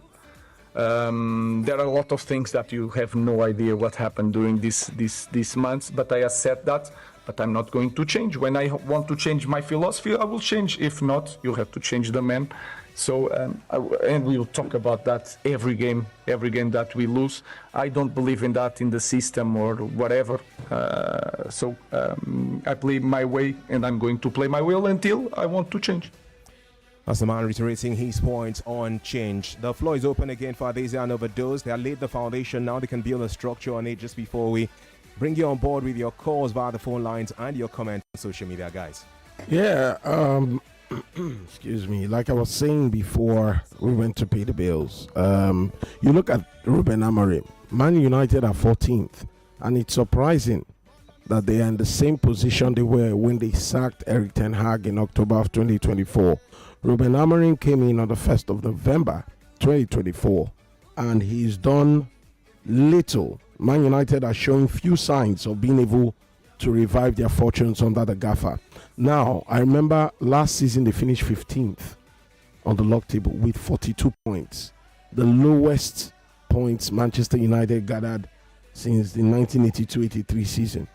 There are a lot of things that you have no idea what happened during these months, but I accept that. But I'm not going to change. When I want to change my philosophy, I will change. If not, you have to change the man. So and we will talk about that every game that we lose. I don't believe in that in the system or whatever. I play my way, and I'm going to play my will until I want to change. That's the man reiterating his points on change. The floor is open again for Adesina Overdose. They have laid the foundation. Now they can build a structure on it just before we bring you on board with your calls via the phone lines and your comments on social media, guys. Yeah, excuse me. Like I was saying before we went to pay the bills, you look at Ruben Amorim. Man United are 14th, and it's surprising that they are in the same position they were when they sacked Eric Ten Hag in October of 2024. Ruben Amorim came in on the 1st of November 2024, and he's done little. Man United are showing few signs of being able to revive their fortunes under the gaffer. Now, I remember last season they finished 15th on the log table with 42 points. The lowest points Manchester United gathered since the 1982-83 season.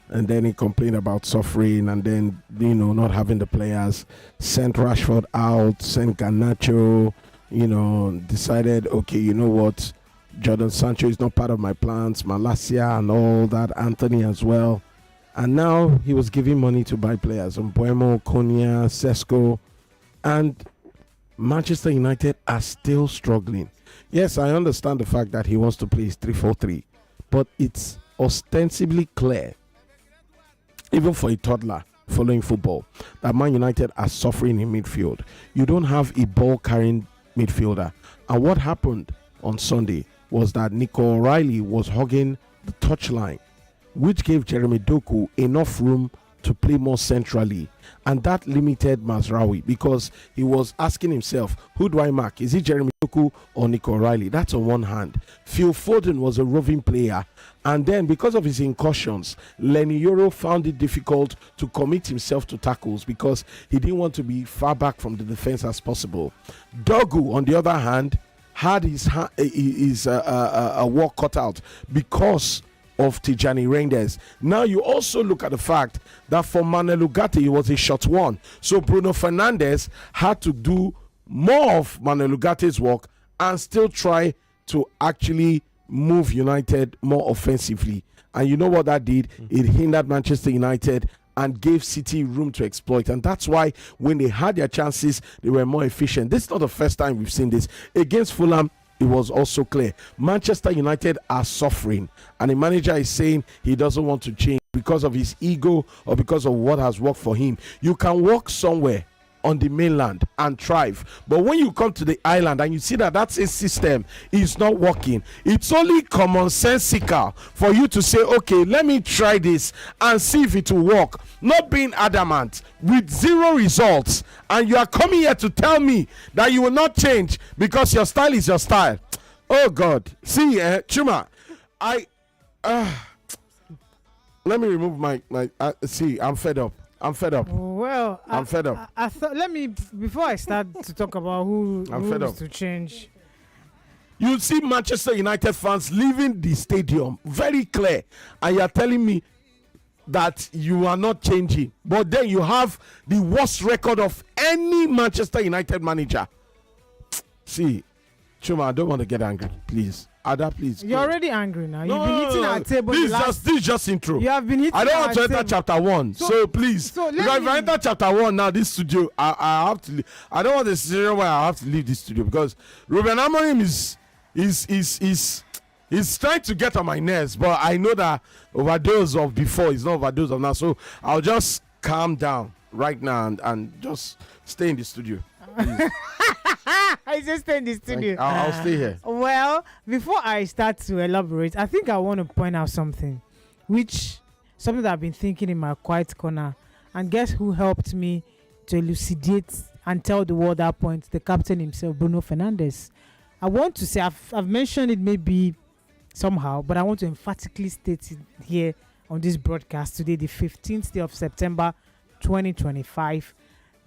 And then he complained about suffering and then, not having the players. Sent Rashford out, sent Garnacho, decided, okay, you know what? Jordan Sancho is not part of my plans. Malasia and all that. Anthony as well. And now he was giving money to buy players. Mbuemo, Konya, Sesko. And Manchester United are still struggling. Yes, I understand the fact that he wants to play 3-4-3. But it's ostensibly clear, even for a toddler following football, that Man United are suffering in midfield. You don't have a ball-carrying midfielder. And what happened on Sunday was that Nico O'Reilly was hugging the touchline, which gave Jeremy Doku enough room to play more centrally, and that limited Mazraoui because he was asking himself, who do I mark? Is it Jeremy Doku or Nico O'Reilly? That's on one hand. Phil Foden was a roving player, and then because of his incursions, Lenny Yoro found it difficult to commit himself to tackles because he didn't want to be far back from the defense as possible. Dogu, on the other hand, had his work cut out because of Tijani Reinders. Now you also look at the fact that for Manuel Ugarte, he was a short one. So Bruno Fernandes had to do more of Manuel Ugarte's work and still try to actually move United more offensively. And you know what that did? It hindered Manchester United and gave City room to exploit. And that's why when they had their chances, they were more efficient. This is not the first time we've seen this. Against Fulham, it was also clear. Manchester United are suffering. And the manager is saying he doesn't want to change because of his ego or because of what has worked for him. You can work somewhere on the mainland and thrive, but when you come to the island and you see that that's a system is not working, it's only commonsensical for you to say, okay, let me try this and see if it will work. Not being adamant with zero results, and you are coming here to tell me that you will not change because your style is your style. Oh God. See, Chuma, let me remove my see, I'm fed up. Well, I'm fed up. I thought, before I start to talk about who rules to change. You see Manchester United fans leaving the stadium very clear, and you're telling me that you are not changing. But then you have the worst record of any Manchester United manager. See, Chuma, I don't want to get angry, please. Ada, please. You're already angry now. You've been hitting our table. This is just intro. You have been hitting I don't want to enter table. chapter 1. So please. Because if I enter chapter 1 now, this studio, I have to leave. I don't want the situation where I have to leave this studio because Ruben Amorim is trying to get on my nerves, but I know that overdose of before is not overdose of now. So I'll just calm down right now and just stay in the studio. I just stay in the studio. I'll stay here. Well, before I start to elaborate, I think I want to point out something that I've been thinking in my quiet corner. And guess who helped me to elucidate and tell the world that point? The captain himself, Bruno Fernandes. I want to say, I've mentioned it maybe somehow, but I want to emphatically state it here on this broadcast today, the 15th day of September 2025,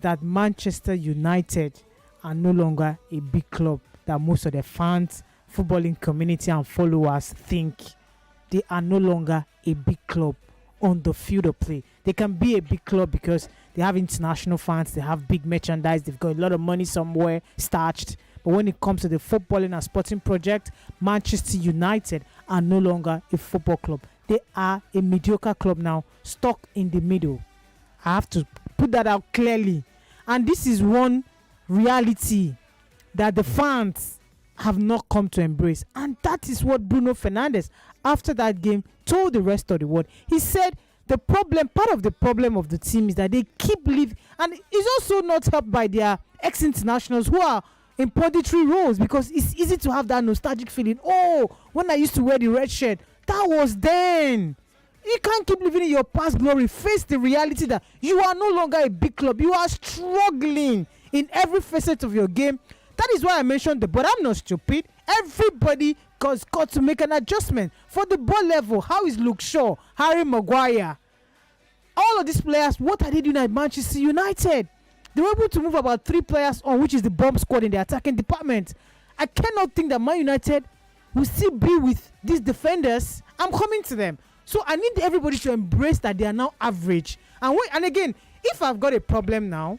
that Manchester United are no longer a big club that most of the fans, footballing community and followers think. They are no longer a big club on the field of play. They can be a big club because they have international fans, they have big merchandise, they've got a lot of money somewhere stashed. But when it comes to the footballing and sporting project, Manchester United are no longer a football club. They are a mediocre club now, stuck in the middle. I have to put that out clearly. And this is one reality that the fans have not come to embrace. And that is what Bruno Fernandes, after that game, told the rest of the world. He said part of the problem of the team is that they keep leaving. And it's also not helped by their ex-internationals who are in punditry roles, because it's easy to have that nostalgic feeling. Oh, when I used to wear the red shirt, that was then. You can't keep living in your past glory. Face the reality that you are no longer a big club. You are struggling in every facet of your game. That is why I mentioned but I'm not stupid. Everybody has got to make an adjustment. For the ball level, how is Luke Shaw, Harry Maguire, all of these players, what are they doing at Manchester United? They were able to move about 3 players on, which is the bomb squad in the attacking department. I cannot think that Man United will still be with these defenders. I'm coming to them. So I need everybody to embrace that they are now average. And again, if I've got a problem now,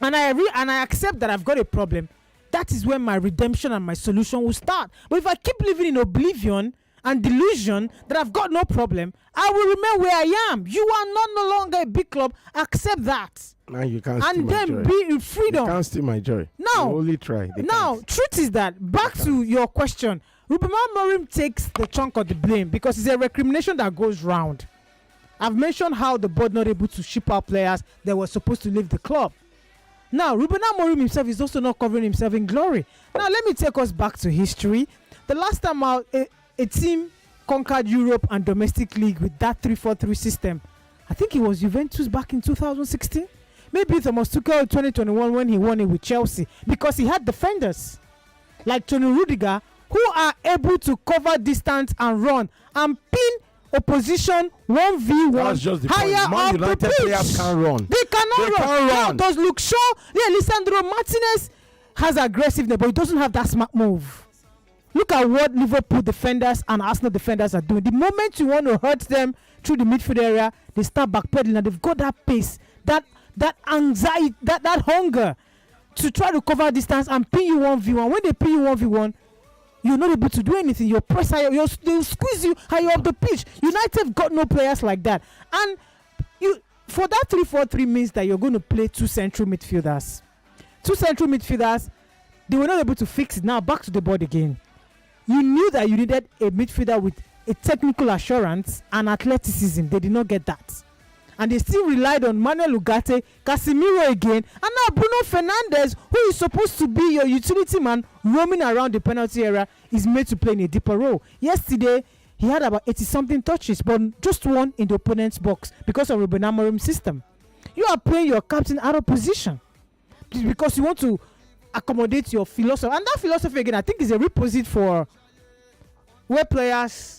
and I accept that I've got a problem, that is where my redemption and my solution will start. But if I keep living in oblivion and delusion that I've got no problem, I will remain where I am. You are not no longer a big club. Accept that. Now you can't steal my joy. And then be in freedom. You can't steal my joy. Now, You only try. They now, can't. truth is that, back to your question, Ruben Amorim takes the chunk of the blame because it's a recrimination that goes round. I've mentioned how the board not able to ship out players that were supposed to leave the club. Now, Ruben Amorim himself is also not covering himself in glory. Now, let me take us back to history. The last time out, a team conquered Europe and domestic league with that 3-4-3 system, I think it was Juventus back in 2016. Maybe Thomas Tuchel in 2021 when he won it with Chelsea, because he had defenders like Tony Rudiger who are able to cover distance and run and pin opposition 1v1 That's just the higher point. Man up United the pitch. players can't run. They cannot run. Now, does Luke Shaw, Lisandro Martinez has aggressiveness, but he doesn't have that smart move. Look at what Liverpool defenders and Arsenal defenders are doing. The moment you want to hurt them through the midfield area, they start backpedaling, and they've got that pace, that anxiety, that hunger to try to cover distance and pin you 1v1. When they pin you 1v1, you're not able to do anything. You're press higher, they'll squeeze you higher up the pitch. United got no players like that. And for that 3-4-3 means that you're going to play two central midfielders. They were not able to fix it. Now back to the board again. You knew that you needed a midfielder with a technical assurance and athleticism. They did not get that. And they still relied on Manuel Ugarte, Casemiro again, and now Bruno Fernandes, who is supposed to be your utility man roaming around the penalty area, is made to play in a deeper role. Yesterday, he had about 80-something touches, but just one in the opponent's box because of Ruben Amorim's system. You are playing your captain out of position because you want to accommodate your philosophy. And that philosophy, again, I think is a reposite for where players...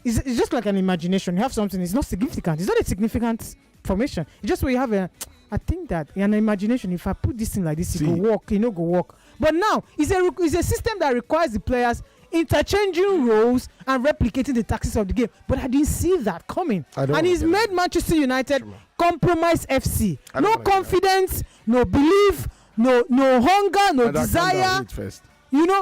It's just like an imagination. You have something, it's not significant. It's not a significant formation. It's just where you have I think that in an imagination, if I put this thing like this, it go walk, go walk. But now, it's a system that requires the players interchanging roles and replicating the tactics of the game. But I didn't see that coming. And he's made Manchester United compromise FC. No confidence, no belief, no hunger, no desire.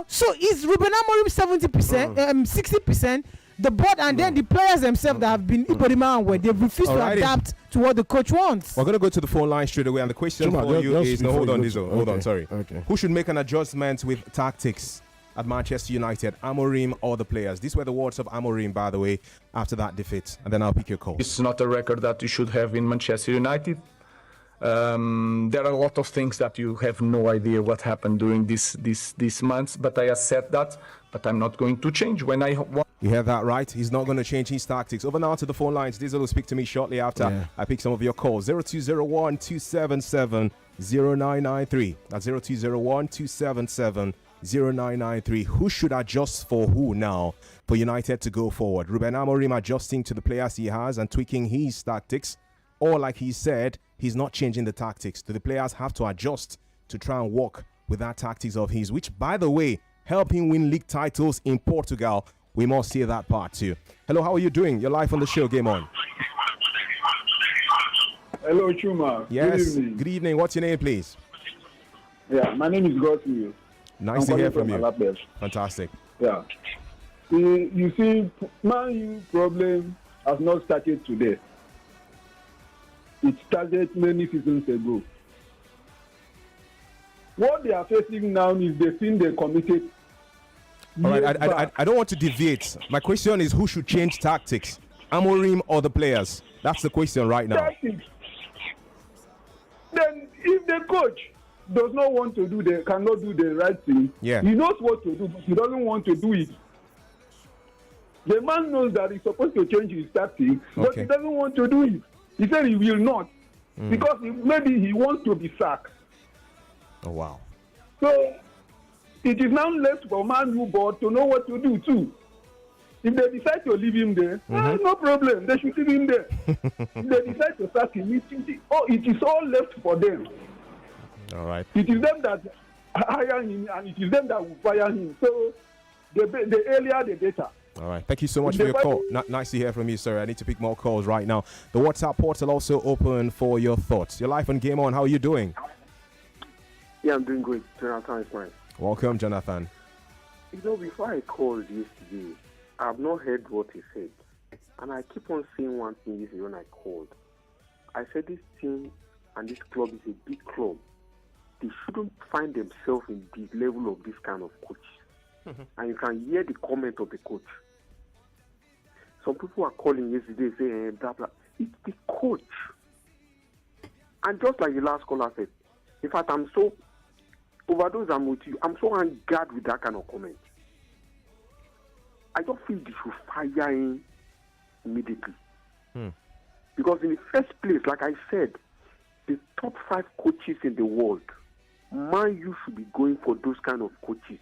So is Ruben Amorim 70%, 60%? The board and then the players themselves that have been Ibrahima and where they've refused to adapt to what the coach wants. We're going to go to the phone line straight away, and the question for you is... No, hold on, Diesel. Hold on, sorry. Okay. Who should make an adjustment with tactics at Manchester United, Amorim or the players? These were the words of Amorim, by the way, after that defeat. And then I'll pick your call. It's not a record that you should have in Manchester United. There are a lot of things that you have no idea what happened during these months, but I accept that. But I'm not going to change when I want. You heard that right? He's not going to change his tactics. Over now to the phone lines. Diesel will speak to me shortly after I pick some of your calls. 0201 277 0993. That's 0201 277 0993. Who should adjust for who now for United to go forward? Ruben Amorim adjusting to the players he has and tweaking his tactics, or like he said, he's not changing the tactics. Do the players have to adjust to try and work with that tactics of his, which, by the way, help him win league titles in Portugal? We must see that part too. Hello, how are you doing? You're live on the show. Game on. Hello, Chuma. Yes. Good evening. What's your name, please? Yeah, my name is Godfrey. Nice to hear from you. Alabes. Fantastic. Yeah. You see, Man U problem has not started today. It started many seasons ago. What they are facing now is the thing they committed. All right, I don't want to deviate. My question is, who should change tactics? Amorim or the players? That's the question right now. Tactics. Then if the coach does not want to cannot do the right thing, he knows what to do, but he doesn't want to do it. The man knows that he's supposed to change his tactics, but he doesn't want to do it. He said he will not, because maybe he wants to be sacked. Oh, wow. So it is now left for Man U board to know what to do too. If they decide to leave him there, no problem. They should leave him there. If they decide to sack him, it is all left for them. All right. It is them that hire him, and it is them that will fire him. So the earlier, the better. All right. Thank you so much for your call. Nice to hear from you, sir. I need to pick more calls right now. The WhatsApp portal also open for your thoughts. Your life on Game On. How are you doing? Yeah, I'm doing great. Jonathan is fine. Welcome, Jonathan. You know, before I called yesterday, I've not heard what he said. And I keep on saying one thing yesterday when I called. I said this team and this club is a big club. They shouldn't find themselves in the level of this kind of coach. And you can hear the comment of the coach. Some people are calling yesterday saying, blah, blah. It's the coach. And just like the last caller said, in fact, I'm so overdose, I'm with you. I'm so angered with that kind of comment. I just feel they should fire him immediately. Because in the first place, like I said, the top 5 coaches in the world, Man U should be going for those kind of coaches.